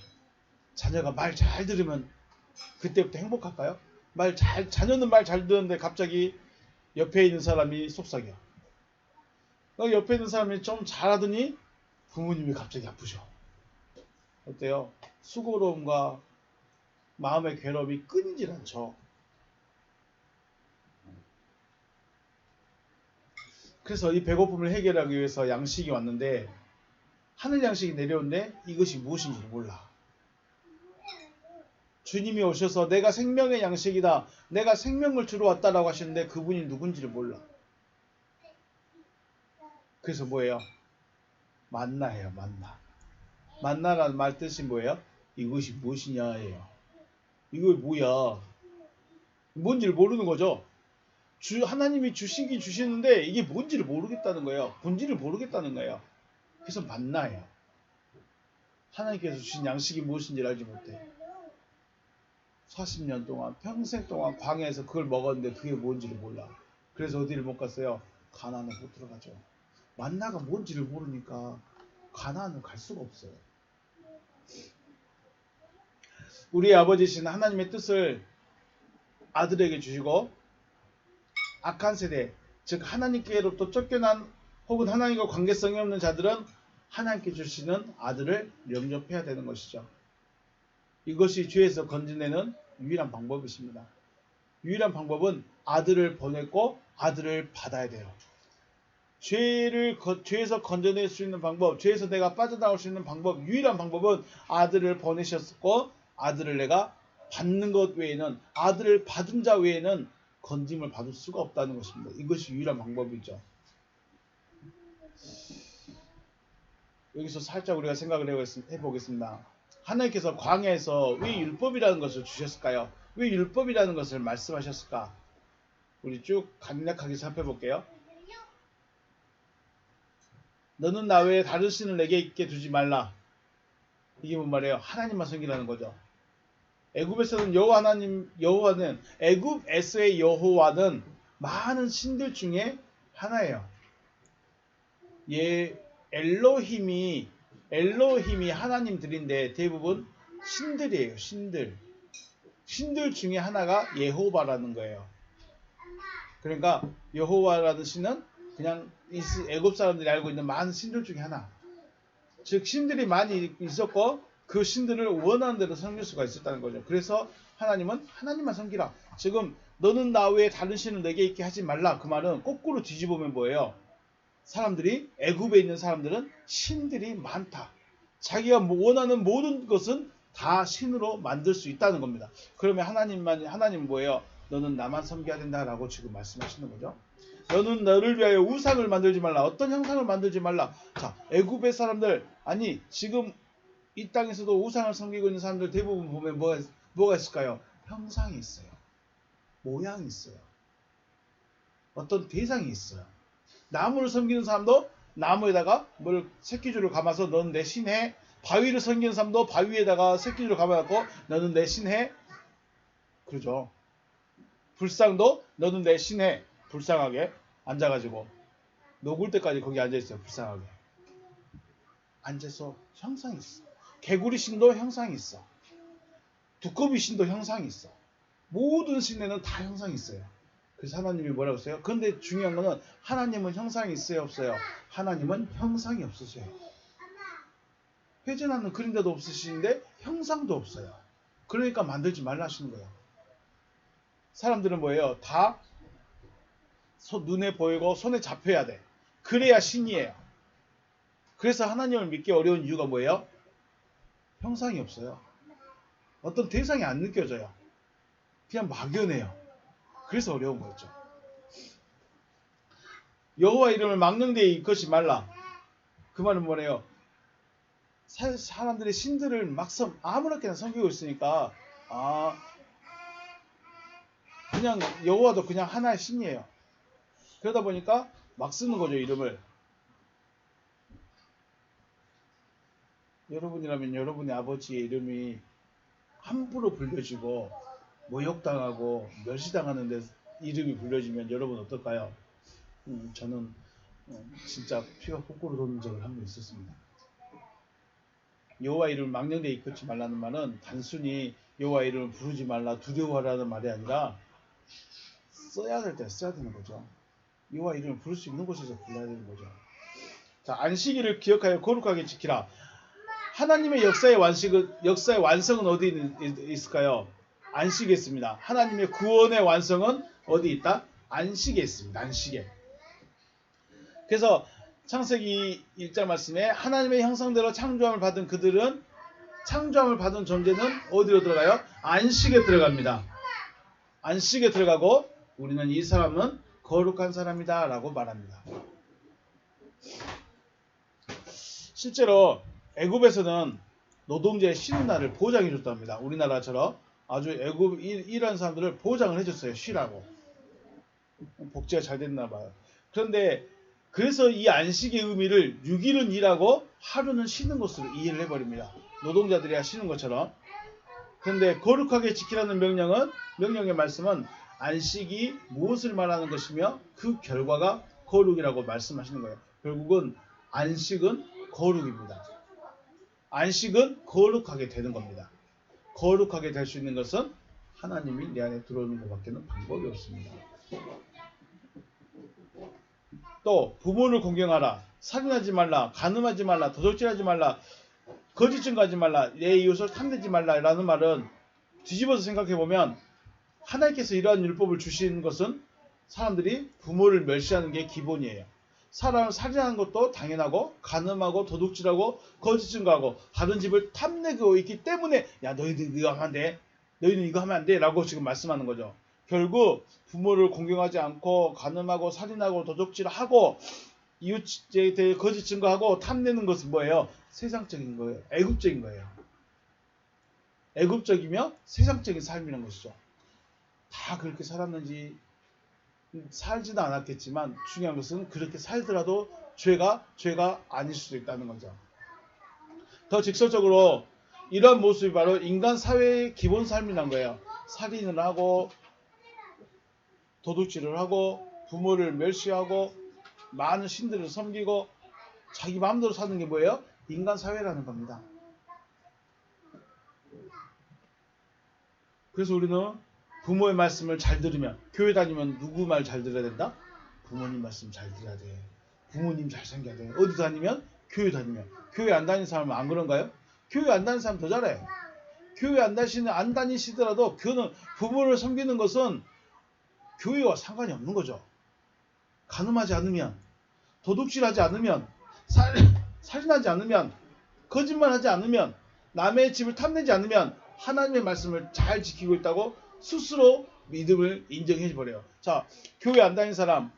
[SPEAKER 1] 자녀가 말 잘 들으면 그때부터 행복할까요? 자녀는 말 잘 듣는데 갑자기 옆에 있는 사람이 속삭여. 옆에 있는 사람이 좀 잘하더니 부모님이 갑자기 아프셔. 어때요? 수고로움과 마음의 괴로움이 끊이질 않죠. 그래서 이 배고픔을 해결하기 위해서 양식이 왔는데 하늘 양식이 내려오는데 이것이 무엇인지 몰라. 주님이 오셔서 내가 생명의 양식이다. 내가 생명을 주러 왔다라고 하시는데 그분이 누군지를 몰라. 그래서 뭐예요? 만나예요. 만나. 만나라는 말 뜻이 뭐예요? 이것이 무엇이냐예요. 이거 뭐야? 뭔지를 모르는 거죠. 하나님이 주시긴 주시는데 이게 뭔지를 모르겠다는 거예요. 본질을 모르겠다는 거예요. 그래서 만나예요. 하나님께서 주신 양식이 무엇인지를 알지 못해. 40년 동안 평생 동안 광야에서 그걸 먹었는데 그게 뭔지를 몰라. 그래서 어디를 못 갔어요? 가나안을 못 들어가죠. 만나가 뭔지를 모르니까 가나안을 갈 수가 없어요. 우리 아버지신 하나님의 뜻을 아들에게 주시고 악한 세대, 즉 하나님께로부터 쫓겨난 혹은 하나님과 관계성이 없는 자들은 하나님께 주시는 아들을 영접해야 되는 것이죠. 이것이 죄에서 건져내는 유일한 방법이십니다. 유일한 방법은 아들을 보냈고 아들을 받아야 돼요. 죄에서 건져낼 수 있는 방법, 죄에서 내가 빠져나올 수 있는 방법, 유일한 방법은 아들을 보내셨고 아들을 내가 받는 것 외에는, 아들을 받은 자 외에는 건짐을 받을 수가 없다는 것입니다. 이것이 유일한 방법이죠. 여기서 살짝 우리가 생각을 해보겠습니다. 하나님께서 광야에서 왜 율법이라는 것을 주셨을까요? 왜 율법이라는 것을 말씀하셨을까? 우리 쭉 간략하게 살펴볼게요. 너는 나 외에 다른 신을 내게 있게 두지 말라. 이게 뭔 말이에요? 하나님만 섬기라는 거죠. 애굽에서는 애굽에서의 여호와는 많은 신들 중에 하나예요. 엘로힘이 하나님들인데 대부분 신들이에요. 신들 중에 하나가 여호와라는 거예요. 그러니까 여호와라는 신은 그냥 애굽 사람들이 알고 있는 많은 신들 중에 하나. 즉 신들이 많이 있었고 그 신들을 원하는 대로 섬길 수가 있었다는 거죠. 그래서 하나님은 하나님만 섬기라. 지금 너는 나 외에 다른 신을 내게 있게 하지 말라. 그 말은 거꾸로 뒤집으면 뭐예요? 사람들이, 애굽에 있는 사람들은 신들이 많다. 자기가 원하는 모든 것은 다 신으로 만들 수 있다는 겁니다. 그러면 하나님은 뭐예요? 너는 나만 섬겨야 된다라고 지금 말씀하시는 거죠. 너는 너를 위하여 우상을 만들지 말라. 어떤 형상을 만들지 말라. 자, 애굽의 사람들, 아니 지금 이 땅에서도 우상을 섬기고 있는 사람들 대부분 보면 뭐가 있을까요? 형상이 있어요. 모양이 있어요. 어떤 대상이 있어요. 나무를 섬기는 사람도 나무에다가 새끼줄을 감아서 너는 내 신해. 바위를 섬기는 사람도 바위에다가 새끼줄을 감아갖고 너는 내 신해. 그러죠. 불상도 너는 내 신해. 불쌍하게 앉아가지고 녹을 때까지 거기 앉아있어요. 불쌍하게 앉아서 형상이 있어. 개구리 신도 형상이 있어. 두꺼비 신도 형상이 있어. 모든 신에는 다 형상이 있어요. 그래서 하나님이 뭐라고 했어요? 그런데 중요한 거는 하나님은 형상이 있어요, 없어요? 하나님은 형상이 없으세요. 회전하는 그림자도 없으시는데 형상도 없어요. 그러니까 만들지 말라 하시는 거예요. 사람들은 뭐예요? 다 눈에 보이고 손에 잡혀야 돼. 그래야 신이에요. 그래서 하나님을 믿기 어려운 이유가 뭐예요? 형상이 없어요. 어떤 대상이 안 느껴져요. 그냥 막연해요. 그래서 어려운 거죠. 여호와 이름을 망령되이 일컫지 말라. 그 말은 뭐래요? 사람들이 신들을 막 아무렇게나 섬기고 있으니까 그냥 여호와도 그냥 하나의 신이에요. 그러다 보니까 막 쓰는 거죠, 이름을. 여러분이라면 여러분의 아버지의 이름이 함부로 불려지고 모욕당하고 멸시당하는데 이름이 불려지면 여러분 어떨까요? 저는 진짜 피가 거꾸로 도는 적을 한 번 있었습니다. 여호와 이름을 망령되이 일컫지 말라는 말은 단순히 여호와 이름을 부르지 말라 두려워하라는 말이 아니라 써야 될 때 써야 되는 거죠. 여호와 이름을 부를 수 있는 곳에서 불러야 되는 거죠. 자, 안식일을 기억하여 거룩하게 지키라. 하나님의 역사의 완성은 어디 있을까요? 안식에 있습니다. 하나님의 구원의 완성은 어디 있다? 안식에 있습니다. 안식에. 그래서 창세기 1장 말씀에 하나님의 형상대로 창조함을 받은 그들은 창조함을 받은 존재는 어디로 들어가요? 안식에 들어갑니다. 안식에 들어가고 우리는 이 사람은 거룩한 사람이다 라고 말합니다. 실제로 애굽에서는 노동자의 쉬는 날을 보장해 줬답니다. 우리나라처럼 아주 애굽 일하는 사람들을 보장을 해줬어요. 쉬라고. 복지가 잘 됐나 봐요. 그런데 그래서 이 안식의 의미를 6일은 일하고 하루는 쉬는 것으로 이해를 해버립니다. 노동자들이 쉬는 것처럼. 그런데 거룩하게 지키라는 명령의 말씀은 안식이 무엇을 말하는 것이며 그 결과가 거룩이라고 말씀하시는 거예요. 결국은 안식은 거룩입니다. 안식은 거룩하게 되는 겁니다. 거룩하게 될 수 있는 것은 하나님이 내 안에 들어오는 것밖에는 방법이 없습니다. 또 부모를 공경하라. 살인하지 말라. 간음하지 말라. 도적질하지 말라. 거짓 증거하지 말라. 내 이웃을 탐내지 말라. 라는 말은 뒤집어서 생각해보면 하나님께서 이러한 율법을 주신 것은 사람들이 부모를 멸시하는 게 기본이에요. 사람을 살인하는 것도 당연하고 간음하고 도둑질하고 거짓 증거하고 다른 집을 탐내고 있기 때문에 야 너희들 이거 하면 안 돼. 너희는 이거 하면 안 돼. 라고 지금 말씀하는 거죠. 결국 부모를 공경하지 않고 간음하고 살인하고 도둑질하고 이웃에 대해 거짓 증거하고 탐내는 것은 뭐예요? 세상적인 거예요. 애굽적인 거예요. 애굽적이며 세상적인 삶이라는 것이죠. 다 그렇게 살았는지 살지도 않았겠지만 중요한 것은 그렇게 살더라도 죄가 아닐 수도 있다는 거죠. 더 직설적으로 이런 모습이 바로 인간 사회의 기본 삶이란 거예요. 살인을 하고 도둑질을 하고 부모를 멸시하고 많은 신들을 섬기고 자기 마음대로 사는 게 뭐예요? 인간 사회라는 겁니다. 그래서 우리는 부모의 말씀을 잘 들으면 교회 다니면 누구 말 잘 들어야 된다? 부모님 말씀 잘 들어야 돼. 부모님 잘 챙겨야 돼. 어디 다니면? 교회 다니면. 교회 안 다니는 사람은 안 그런가요? 교회 안 다니는 사람 더 잘해. 교회 안 다니시더라도 그는 부모를 섬기는 것은 교회와 상관이 없는 거죠. 간음하지 않으면, 도둑질하지 않으면, 살인하지 않으면, 거짓말하지 않으면, 남의 집을 탐내지 않으면 하나님의 말씀을 잘 지키고 있다고 스스로 믿음을 인정해 버려요. 자, 교회 안 다니는 사람,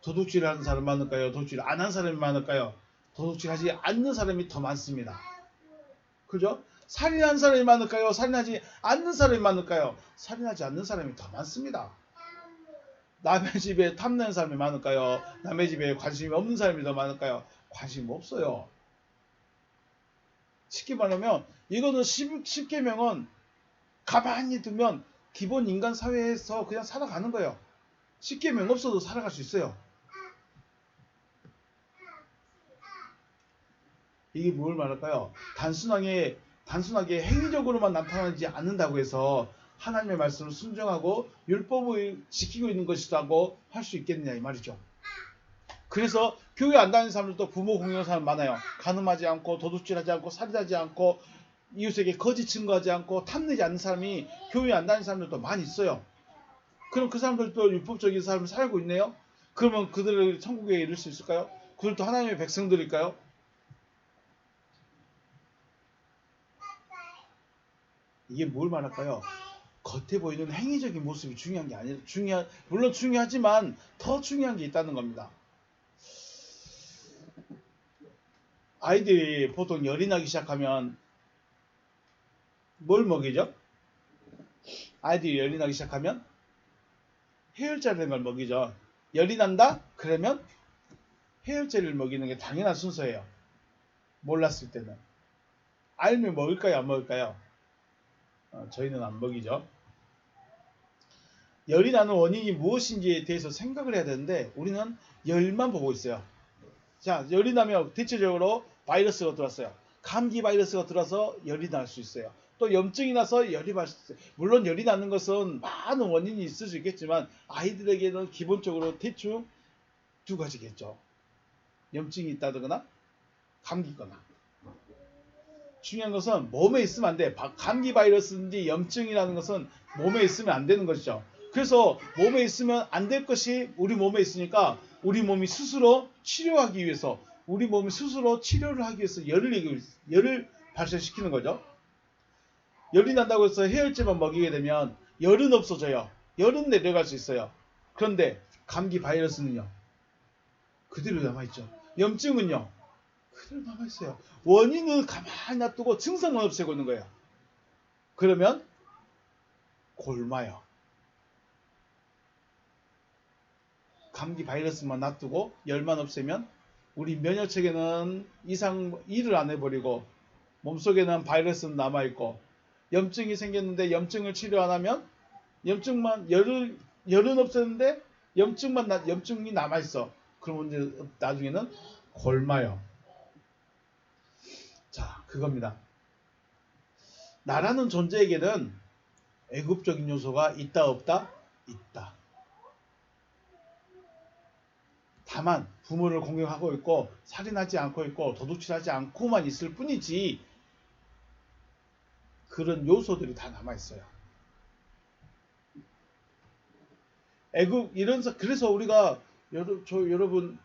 [SPEAKER 1] 도둑질하는 사람 많을까요? 도둑질 안 한 사람이 많을까요? 도둑질하지 않는 사람이 더 많습니다. 그죠? 살인한 사람이 많을까요? 살인하지 않는 사람이 많을까요? 살인하지 않는 사람이 더 많습니다. 남의 집에 탐내는 사람이 많을까요? 남의 집에 관심이 없는 사람이 더 많을까요? 관심 없어요. 쉽게 말하면 이거는 10계명은 가만히 두면 기본 인간 사회에서 그냥 살아가는 거예요. 10계명 없어도 살아갈 수 있어요. 이게 뭘 말할까요? 단순하게 행위적으로만 나타나지 않는다고 해서 하나님의 말씀을 순종하고 율법을 지키고 있는 것이라고 할 수 있겠느냐 이 말이죠. 그래서 교회 안 다니는 사람들도 부모 공경하는 사람 많아요. 간음하지 않고 도둑질하지 않고 살인하지 않고 이웃에게 거짓 증거하지 않고 탐내지 않는 사람이 교회 안 다니는 사람들도 많이 있어요. 그럼 그 사람들도 율법적인 삶을 살고 있네요. 그러면 그들을 천국에 이룰 수 있을까요? 그들도 하나님의 백성들일까요? 이게 뭘 말할까요? 겉에 보이는 행위적인 모습이 중요한 게 아니라 물론 중요하지만 더 중요한 게 있다는 겁니다. 아이들이 보통 열이 나기 시작하면 뭘 먹이죠? 아이들이 열이 나기 시작하면 해열제라는 걸 먹이죠. 열이 난다? 그러면 해열제를 먹이는 게 당연한 순서예요. 몰랐을 때는. 알면 먹을까요? 안 먹을까요? 저희는 안 먹이죠. 열이 나는 원인이 무엇인지에 대해서 생각을 해야 되는데 우리는 열만 보고 있어요. 자, 열이 나면 대체적으로 바이러스가 들어왔어요. 감기 바이러스가 들어서 열이 날 수 있어요. 또 염증이 나서 열이 날 수 있어요. 물론 열이 나는 것은 많은 원인이 있을 수 있겠지만 아이들에게는 기본적으로 대충 두 가지겠죠. 염증이 있다거나 감기거나. 중요한 것은 몸에 있으면 안 돼. 감기 바이러스인지 염증이라는 것은 몸에 있으면 안 되는 것이죠. 그래서 몸에 있으면 안 될 것이 우리 몸에 있으니까 우리 몸이 스스로 치료하기 위해서 우리 몸이 스스로 치료를 하기 위해서 열을 발생시키는 거죠. 열이 난다고 해서 해열제만 먹이게 되면 열은 없어져요. 열은 내려갈 수 있어요. 그런데 감기 바이러스는요. 그대로 남아있죠. 염증은요. 그대로 남아있어요. 원인은 가만히 놔두고 증상만 없애고 있는 거예요. 그러면 골마요. 감기 바이러스만 놔두고 열만 없애면 우리 면역체계는 이상 일을 안 해버리고 몸속에는 바이러스는 남아있고 염증이 생겼는데 염증을 치료 안 하면 염증만 열은 없었는데 염증이 남아있어. 그러면 이제 나중에는 골마요. 자, 그겁니다. 나라는 존재에게는 애굽적인 요소가 있다 없다? 있다. 다만 부모를 공경하고 있고 살인하지 않고 있고 도둑질하지 않고만 있을 뿐이지 그런 요소들이 다 남아있어요. 그래서 우리가 여러분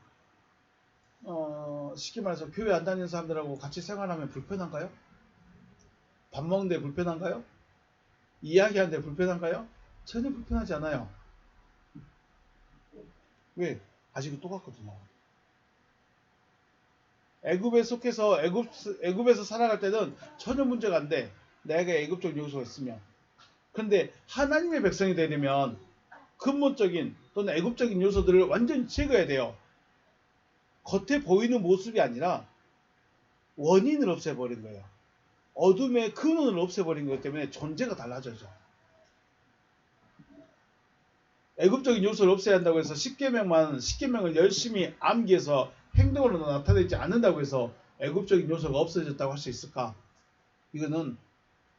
[SPEAKER 1] 쉽게 말해서 교회 안 다니는 사람들하고 같이 생활하면 불편한가요? 밥 먹는데 불편한가요? 이야기하는데 불편한가요? 전혀 불편하지 않아요. 왜? 아직은 똑같거든요. 애굽에 속해서 애굽에서 살아갈 때는 전혀 문제가 안 돼. 내가 애굽적 요소가 있으면. 그런데 하나님의 백성이 되려면 근본적인 또는 애굽적인 요소들을 완전히 제거해야 돼요. 겉에 보이는 모습이 아니라 원인을 없애버린 거예요. 어둠의 근원을 없애버린 것 때문에 존재가 달라져죠. 애굽적인 요소를 없애야 한다고 해서 10계명을 열심히 암기해서 행동으로 나타내지 않는다고 해서 애굽적인 요소가 없어졌다고 할 수 있을까? 이거는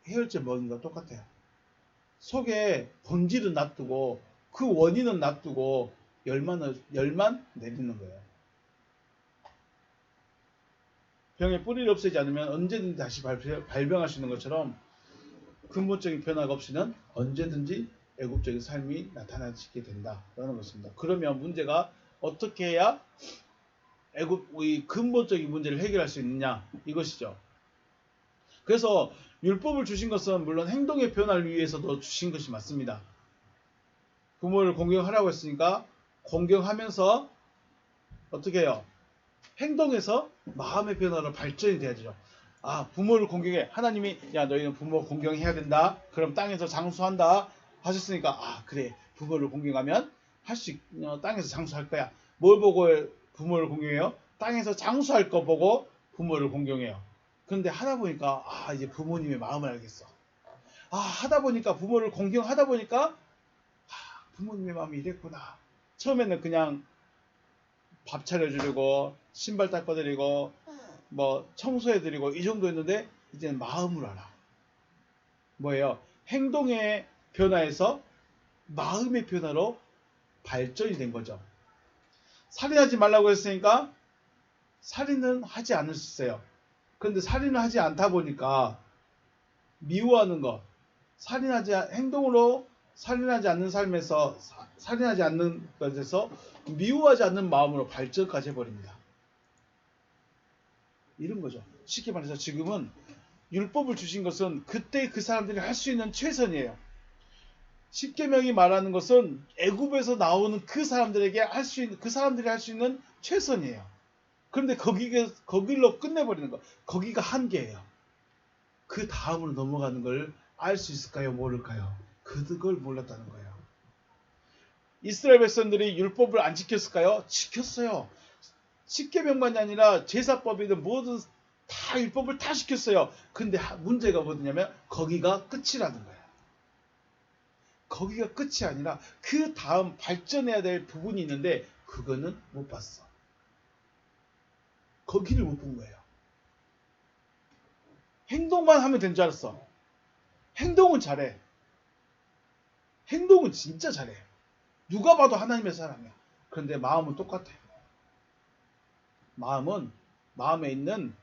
[SPEAKER 1] 해열제 먹는 거 똑같아요. 속에 본질은 놔두고 그 원인은 놔두고 열만 내리는 거예요. 병의 뿌리를 없애지 않으면 언제든지 다시 발병할 수 있는 것처럼 근본적인 변화가 없이는 언제든지 애국적인 삶이 나타나게 된다라는 것입니다. 그러면 문제가 어떻게 해야 이 근본적인 문제를 해결할 수 있느냐 이것이죠. 그래서 율법을 주신 것은 물론 행동의 변화를 위해서도 주신 것이 맞습니다. 부모를 공경하라고 했으니까 공경하면서 어떻게 해요? 행동에서 마음의 변화로 발전이 돼야죠. 아, 부모를 공경해. 하나님이 야 너희는 부모 공경해야 된다. 그럼 땅에서 장수한다 하셨으니까 아 그래 부모를 공경하면 땅에서 장수할 거야. 뭘 보고 부모를 공경해요? 땅에서 장수할 거 보고 부모를 공경해요. 그런데 하다 보니까 아 이제 부모님의 마음을 알겠어. 아 하다 보니까 부모를 공경하다 보니까 아, 부모님의 마음이 이랬구나. 처음에는 그냥 밥 차려주고 신발 닦아드리고 뭐 청소해드리고 이 정도였는데 이제는 마음을 알아. 뭐예요? 행동의 변화에서 마음의 변화로 발전이 된 거죠. 살인하지 말라고 했으니까 살인은 하지 않을 수 있어요. 그런데 살인을 하지 않다 보니까 미워하는 것, 행동으로 살인하지 않는 삶에서 살인하지 않는 것에서 미워하지 않는 마음으로 발전까지 해버립니다. 이런 거죠. 쉽게 말해서 지금은 율법을 주신 것은 그때 그 사람들이 할 수 있는 최선이에요. 십계명이 말하는 것은 애굽에서 나오는 그 사람들에게 그 사람들이 할 수 있는 최선이에요. 그런데 거길로 끝내버리는 거. 거기가 한계예요. 그 다음으로 넘어가는 걸 알 수 있을까요? 모를까요? 그걸 몰랐다는 거예요. 이스라엘 백성들이 율법을 안 지켰을까요? 지켰어요. 십계명만이 아니라 제사법이든 뭐든 다 율법을 다 지켰어요. 근데 문제가 뭐냐면 거기가 끝이라는 거예요. 거기가 끝이 아니라 그 다음 발전해야 될 부분이 있는데 그거는 못 봤어. 거기를 못 본 거예요. 행동만 하면 된 줄 알았어. 행동은 잘해. 행동은 진짜 잘해. 누가 봐도 하나님의 사람이야. 그런데 마음은 똑같아. 마음에 있는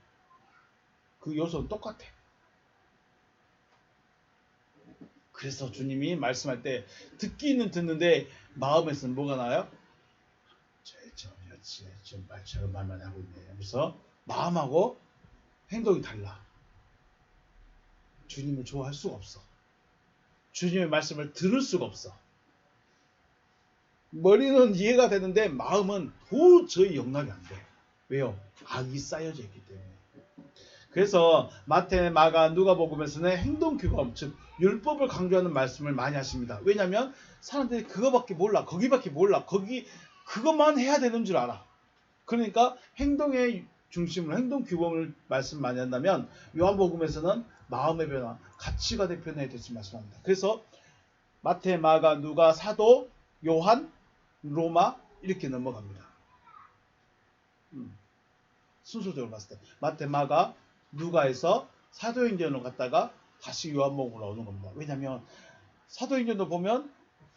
[SPEAKER 1] 그 요소는 똑같아. 그래서 주님이 말씀할 때 듣기는 듣는데 마음에서는 뭐가 나요? 좀 말처럼 말만 하고 있네. 그래서 마음하고 행동이 달라. 주님을 좋아할 수가 없어. 주님의 말씀을 들을 수가 없어. 머리는 이해가 되는데 마음은 도저히 용납이 안 돼. 왜요? 악이 쌓여져 있기 때문에. 그래서 마태, 마가, 누가복음에서는 행동 규범, 즉 율법을 강조하는 말씀을 많이 하십니다. 왜냐하면 사람들이 그거밖에 몰라. 거기밖에 몰라. 그것만 해야 되는 줄 알아. 그러니까 행동의 중심으로 행동 규범을 말씀 많이 한다면 요한복음에서는 마음의 변화, 가치관의 변화에 대해서 말씀합니다. 그래서 마태, 마가, 누가, 사도, 요한, 로마 이렇게 넘어갑니다. 순서적으로 봤을 때 마태, 마가, 누가에서 사도행전으로 갔다가 다시 요한복음으로 오는 겁니다. 왜냐하면 사도행전도 보면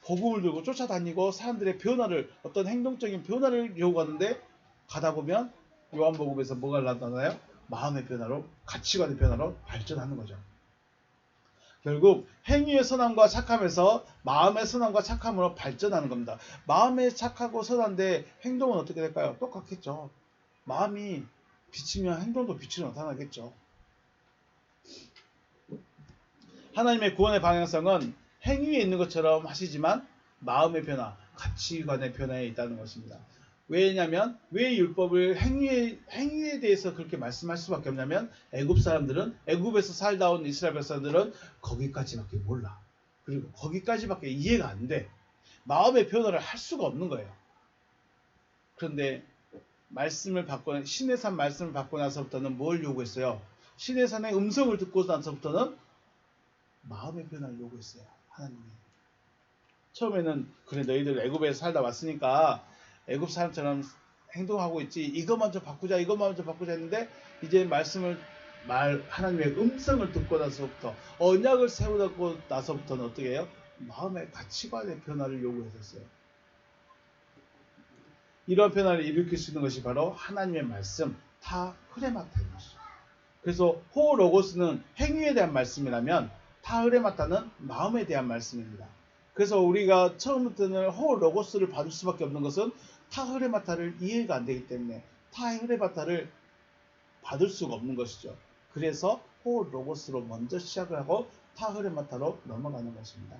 [SPEAKER 1] 복음을 들고 쫓아다니고 사람들의 변화를 어떤 행동적인 변화를 요구하는데 가다 보면 요한복음에서 뭐가 나타나요? 마음의 변화로 가치관의 변화로 발전하는 거죠. 결국 행위의 선함과 착함에서 마음의 선함과 착함으로 발전하는 겁니다. 마음에 착하고 선한데 행동은 어떻게 될까요? 똑같겠죠. 마음이 빛이면 행동도 빛으로 나타나겠죠. 하나님의 구원의 방향성은 행위에 있는 것처럼 하시지만 마음의 변화, 가치관의 변화에 있다는 것입니다. 왜냐하면 왜 율법을 행위에 대해서 그렇게 말씀할 수밖에 없냐면 애굽 사람들은 애굽에서 살다 온 이스라엘 백성들은 거기까지밖에 몰라. 그리고 거기까지밖에 이해가 안 돼. 마음의 변화를 할 수가 없는 거예요. 그런데 신의 산 말씀을 받고 나서부터는 뭘 요구했어요? 신의 산의 음성을 듣고 나서부터는 마음의 변화를 요구했어요. 하나님이. 처음에는 그래 너희들 애굽에서 살다 왔으니까 애굽 사람처럼 행동하고 있지. 이것만 좀 바꾸자 했는데 이제 하나님의 음성을 듣고 나서부터 언약을 세우고 나서부터는 어떻게 해요? 마음의 가치관의 변화를 요구했었어요. 이런 변화를 일으킬 수 있는 것이 바로 하나님의 말씀, 타 흐레마타인 것이죠. 그래서 호 로고스는 행위에 대한 말씀이라면 타 흐레마타는 마음에 대한 말씀입니다. 그래서 우리가 처음부터는 호 로고스를 받을 수밖에 없는 것은 타 흐레마타를 이해가 안 되기 때문에 타 흐레마타를 받을 수가 없는 것이죠. 그래서 호 로고스로 먼저 시작을 하고 타 흐레마타로 넘어가는 것입니다.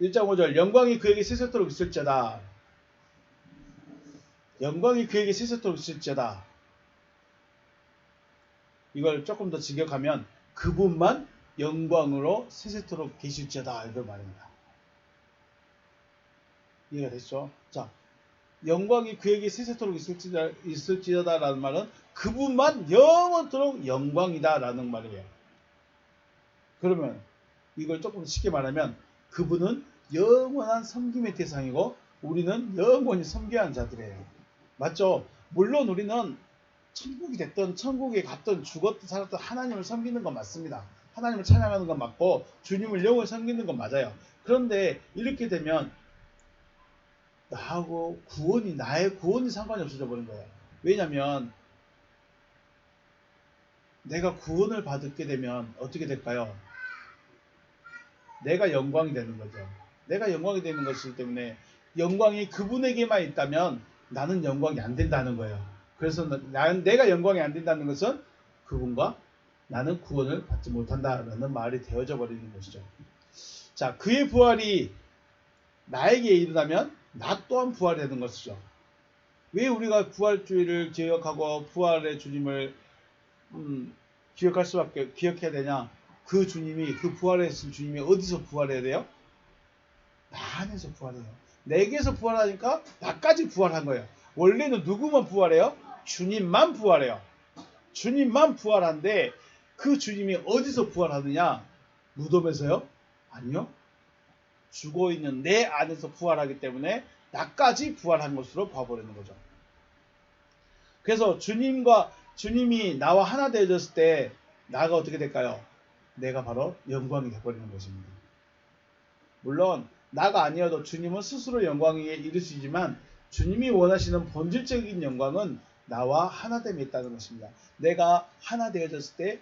[SPEAKER 1] 1장 5절 영광이 그에게 세세토록 있을지어다. 영광이 그에게 세세토록 있을지어다. 이걸 조금 더 직역하면 그분만 영광으로 세세토록 계실지어다 이걸 말입니다. 이해가 됐죠? 자, 영광이 그에게 세세토록 있을지어다 라는 말은 그분만 영원토록 영광이다 라는 말이에요. 그러면 이걸 조금 쉽게 말하면 그분은 영원한 섬김의 대상이고 우리는 영원히 섬겨야 하는 자들이에요. 맞죠? 물론 우리는 천국이 됐든 천국에 갔든 죽었든 살았든 하나님을 섬기는 건 맞습니다. 하나님을 찬양하는 건 맞고 주님을 영원히 섬기는 건 맞아요. 그런데 이렇게 되면 나의 구원이 상관이 없어져 버린 거예요. 왜냐하면 내가 구원을 받게 되면 어떻게 될까요? 내가 영광이 되는 거죠. 내가 영광이 되는 것이기 때문에 영광이 그분에게만 있다면 나는 영광이 안 된다는 거예요. 그래서 내가 영광이 안 된다는 것은 그분과 나는 구원을 받지 못한다라는 말이 되어져 버리는 것이죠. 자, 그의 부활이 나에게 일어나면 나 또한 부활되는 것이죠. 왜 우리가 부활주의를 기억하고 부활의 주님을 기억해야 되냐? 그 주님이, 그 부활하신 주님이 어디서 부활해야 돼요? 나 안에서 부활해요. 내게서 부활하니까 나까지 부활한 거예요. 원래는 누구만 부활해요? 주님만 부활해요. 주님만 부활한데 그 주님이 어디서 부활하느냐? 무덤에서요? 아니요. 죽어있는 내 안에서 부활하기 때문에 나까지 부활한 것으로 봐버리는 거죠. 그래서 주님이 나와 하나 되어졌을 때 나가 어떻게 될까요? 내가 바로 영광이 되어버리는 것입니다. 물론 나가 아니어도 주님은 스스로 영광에 이르시지만 주님이 원하시는 본질적인 영광은 나와 하나됨에 있다는 것입니다. 내가 하나 되어졌을 때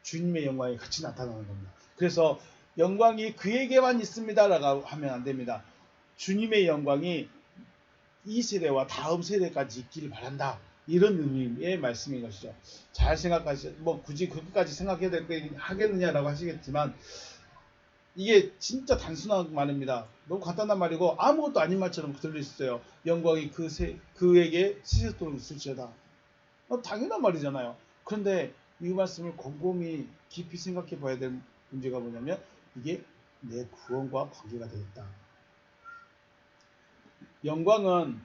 [SPEAKER 1] 주님의 영광이 같이 나타나는 겁니다. 그래서 영광이 그에게만 있습니다라고 하면 안 됩니다. 주님의 영광이 이 세대와 다음 세대까지 있기를 바란다. 이런 의미의 말씀인 것이죠. 잘 생각하시죠. 굳이 그것까지 생각해야 하겠느냐라고 하시겠지만 이게 진짜 단순한 말입니다. 너무 간단한 말이고 아무것도 아닌 말처럼 들려있어요. 영광이 그에게 시세토록 있을지어다. 당연한 말이잖아요. 그런데 이 말씀을 곰곰이 깊이 생각해 봐야 될 문제가 뭐냐면 이게 내 구원과 관계가 되어 있다. 영광은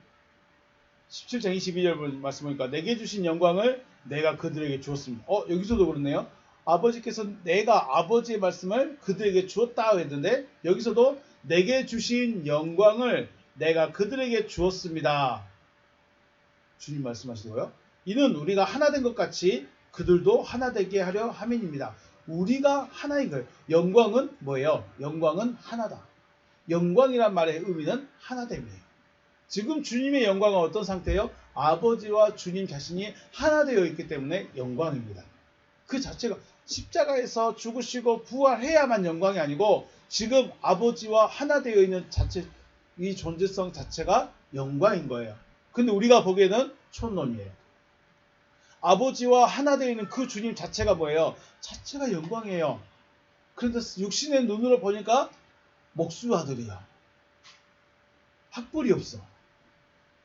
[SPEAKER 1] 17장 22절 말씀하니까 내게 주신 영광을 내가 그들에게 주었습니다. 여기서도 그렇네요. 아버지께서 내가 아버지의 말씀을 그들에게 주었다 했는데 여기서도 내게 주신 영광을 내가 그들에게 주었습니다. 주님 말씀하시고요. 이는 우리가 하나 된 것 같이 그들도 하나 되게 하려 함입니다. 우리가 하나인 거예요. 영광은 뭐예요? 영광은 하나다. 영광이란 말의 의미는 하나됨이에요. 지금 주님의 영광은 어떤 상태예요? 아버지와 주님 자신이 하나 되어 있기 때문에 영광입니다. 그 자체가 십자가에서 죽으시고 부활해야만 영광이 아니고 지금 아버지와 하나 되어 있는 자체, 이 존재성 자체가 영광인 거예요. 근데 우리가 보기에는 촌놈이에요. 아버지와 하나 되어 있는 그 주님 자체가 뭐예요? 자체가 영광이에요. 그런데 육신의 눈으로 보니까 목수 아들이야. 학벌이 없어.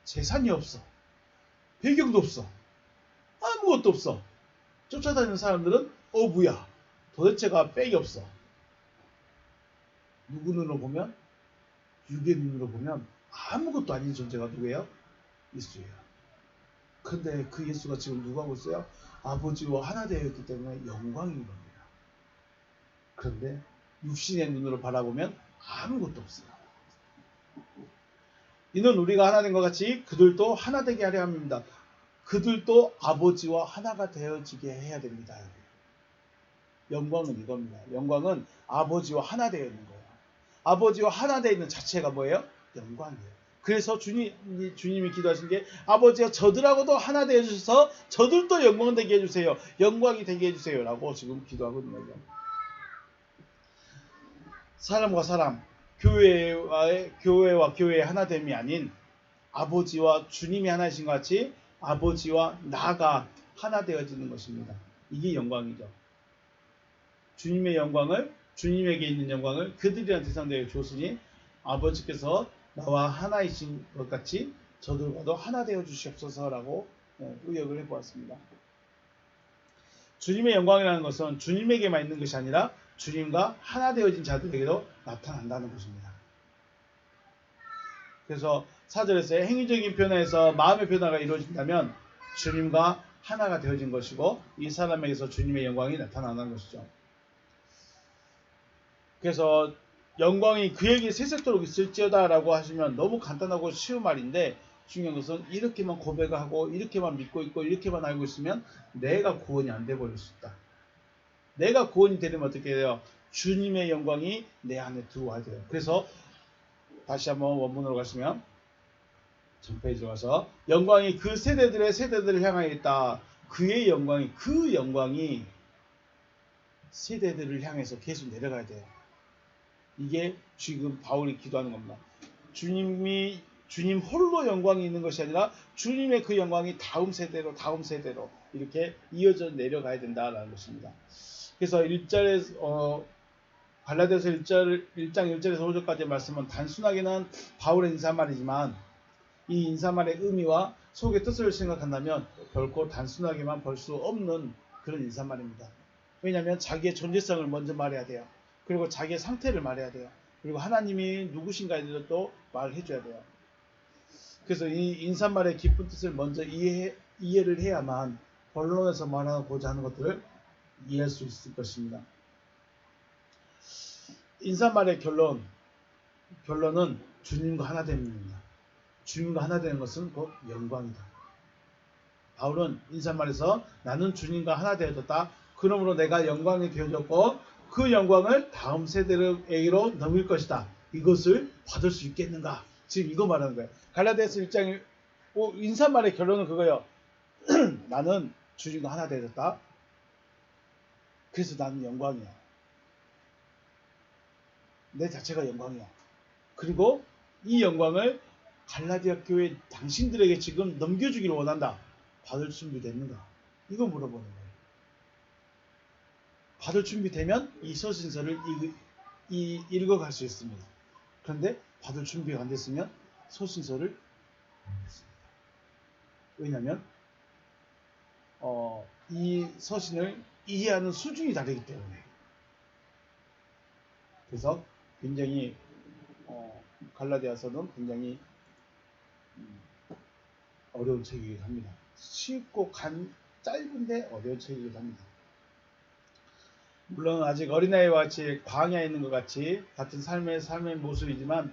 [SPEAKER 1] 재산이 없어. 배경도 없어. 아무것도 없어. 쫓아다니는 사람들은 어부야. 도대체가 빽이 없어. 누구 눈으로 보면? 육의 눈으로 보면 아무것도 아닌 존재가 누구예요? 예수예요. 근데 그 예수가 지금 누가 하고 있어요? 아버지와 하나 되어 있기 때문에 영광인 겁니다. 그런데 육신의 눈으로 바라보면 아무것도 없어요. 이는 우리가 하나 된 것 같이 그들도 하나 되게 하려 합니다. 그들도 아버지와 하나가 되어지게 해야 됩니다. 영광은 이겁니다. 영광은 아버지와 하나 되어 있는 거예요. 아버지와 하나 되어 있는 자체가 뭐예요? 영광이에요. 그래서 주님이 기도하신 게 아버지가 저들하고도 하나 되어 주셔서 저들도 영광 되게 해주세요. 영광이 되게 해주세요. 라고 지금 기도하고 있는 거예요. 사람과 사람, 교회와 교회의 하나됨이 아닌 아버지와 주님이 하나이신 것 같이 아버지와 나가 하나 되어지는 것입니다. 이게 영광이죠. 주님의 영광을, 주님에게 있는 영광을 그들이란 대상자에게 주었으니 아버지께서 나와 하나이신 것 같이 저들과도 하나 되어 주시옵소서라고 의역을 해보았습니다. 주님의 영광이라는 것은 주님에게만 있는 것이 아니라 주님과 하나 되어진 자들에게도 나타난다는 것입니다. 그래서 4절에서 행위적인 변화에서 마음의 변화가 이루어진다면 주님과 하나가 되어진 것이고 이 사람에게서 주님의 영광이 나타나는 것이죠. 그래서 영광이 그에게 세세토록 있을지어다 라고 하시면 너무 간단하고 쉬운 말인데 중요한 것은 이렇게만 고백하고 이렇게만 믿고 있고 이렇게만 알고 있으면 내가 구원이 안 돼버릴 수 있다. 내가 구원이 되려면 어떻게 돼요? 주님의 영광이 내 안에 들어와야 돼요. 그래서 다시 한번 원문으로 가시면 전페이지로 가서 영광이 그 세대들을 향하여 있다. 그의 영광이 그 영광이 세대들을 향해서 계속 내려가야 돼요. 이게 지금 바울이 기도하는 겁니다. 주님 홀로 영광이 있는 것이 아니라 주님의 그 영광이 다음 세대로 이렇게 이어져 내려가야 된다라는 것입니다. 그래서 1절에 갈라디아서 1장 1절에서 5절까지의 말씀은 단순하게는 바울의 인사말이지만 이 인사말의 의미와 속의 뜻을 생각한다면 결코 단순하게만 볼 수 없는 그런 인사말입니다. 왜냐하면 자기의 존재성을 먼저 말해야 돼요. 그리고 자기의 상태를 말해야 돼요. 그리고 하나님이 누구신가에 대해서 또 말을 해줘야 돼요. 그래서 이 인사말의 깊은 뜻을 먼저 이해를 해야만 본론에서 말하고자 하는 것들을 이해할 수 있을 것입니다. 인사말의 결론은 주님과 하나 됨입니다. 주님과 하나 되는 것은 곧 영광이다. 바울은 인사말에서 나는 주님과 하나 되어졌다. 그러므로 내가 영광이 되어졌고 그 영광을 다음 세대에게로 넘길 것이다. 이것을 받을 수 있겠는가? 지금 이거 말하는 거예요. 갈라디아서 1장 인사말의 결론은 그거예요. 나는 주님과 하나 되어졌다. 그래서 나는 영광이야. 내 자체가 영광이야. 그리고 이 영광을 갈라디아 교회 당신들에게 지금 넘겨주기를 원한다. 받을 준비 됐는가? 이거 물어보는 거예요. 받을 준비 되면 이 서신서를 읽어갈 수 있습니다. 그런데 받을 준비가 안 됐으면 서신서를 안 했습니다. 왜냐하면 이 서신을 이해하는 수준이 다르기 때문에. 그래서 굉장히 갈라디아서는 굉장히 어려운 책이기도 합니다. 쉽고 짧은데 어려운 책이기도 합니다. 물론 아직 어린아이와 같이 광야에 있는 것 같이 같은 삶의 모습이지만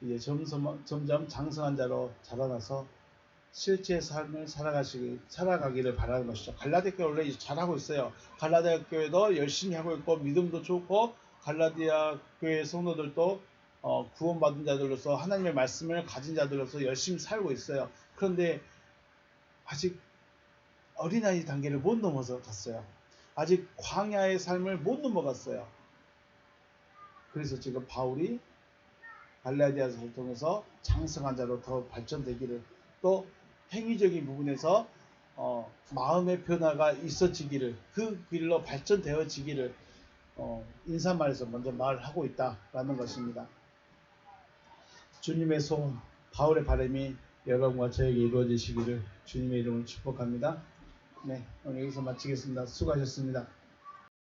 [SPEAKER 1] 이제 점점 장성한 자로 자라나서 실제 삶을 살아가기를 바라는 것이죠. 갈라디아 교회 원래 잘하고 있어요. 갈라디아 교회도 열심히 하고 있고 믿음도 좋고 갈라디아 교회 성도들도 구원받은 자들로서 하나님의 말씀을 가진 자들로서 열심히 살고 있어요. 그런데 아직 어린아이 단계를 못 넘어서 갔어요. 아직 광야의 삶을 못 넘어갔어요. 그래서 지금 바울이 갈라디아서를 통해서 장성한 자로 더 발전되기를, 또 행위적인 부분에서 마음의 변화가 있어지기를, 그 길로 발전되어지기를 인사말에서 먼저 말하고 있다라는 것입니다. 주님의 소원, 바울의 바람이 여러분과 저에게 이루어지시기를 주님의 이름으로 축복합니다. 네, 오늘 여기서 마치겠습니다. 수고하셨습니다.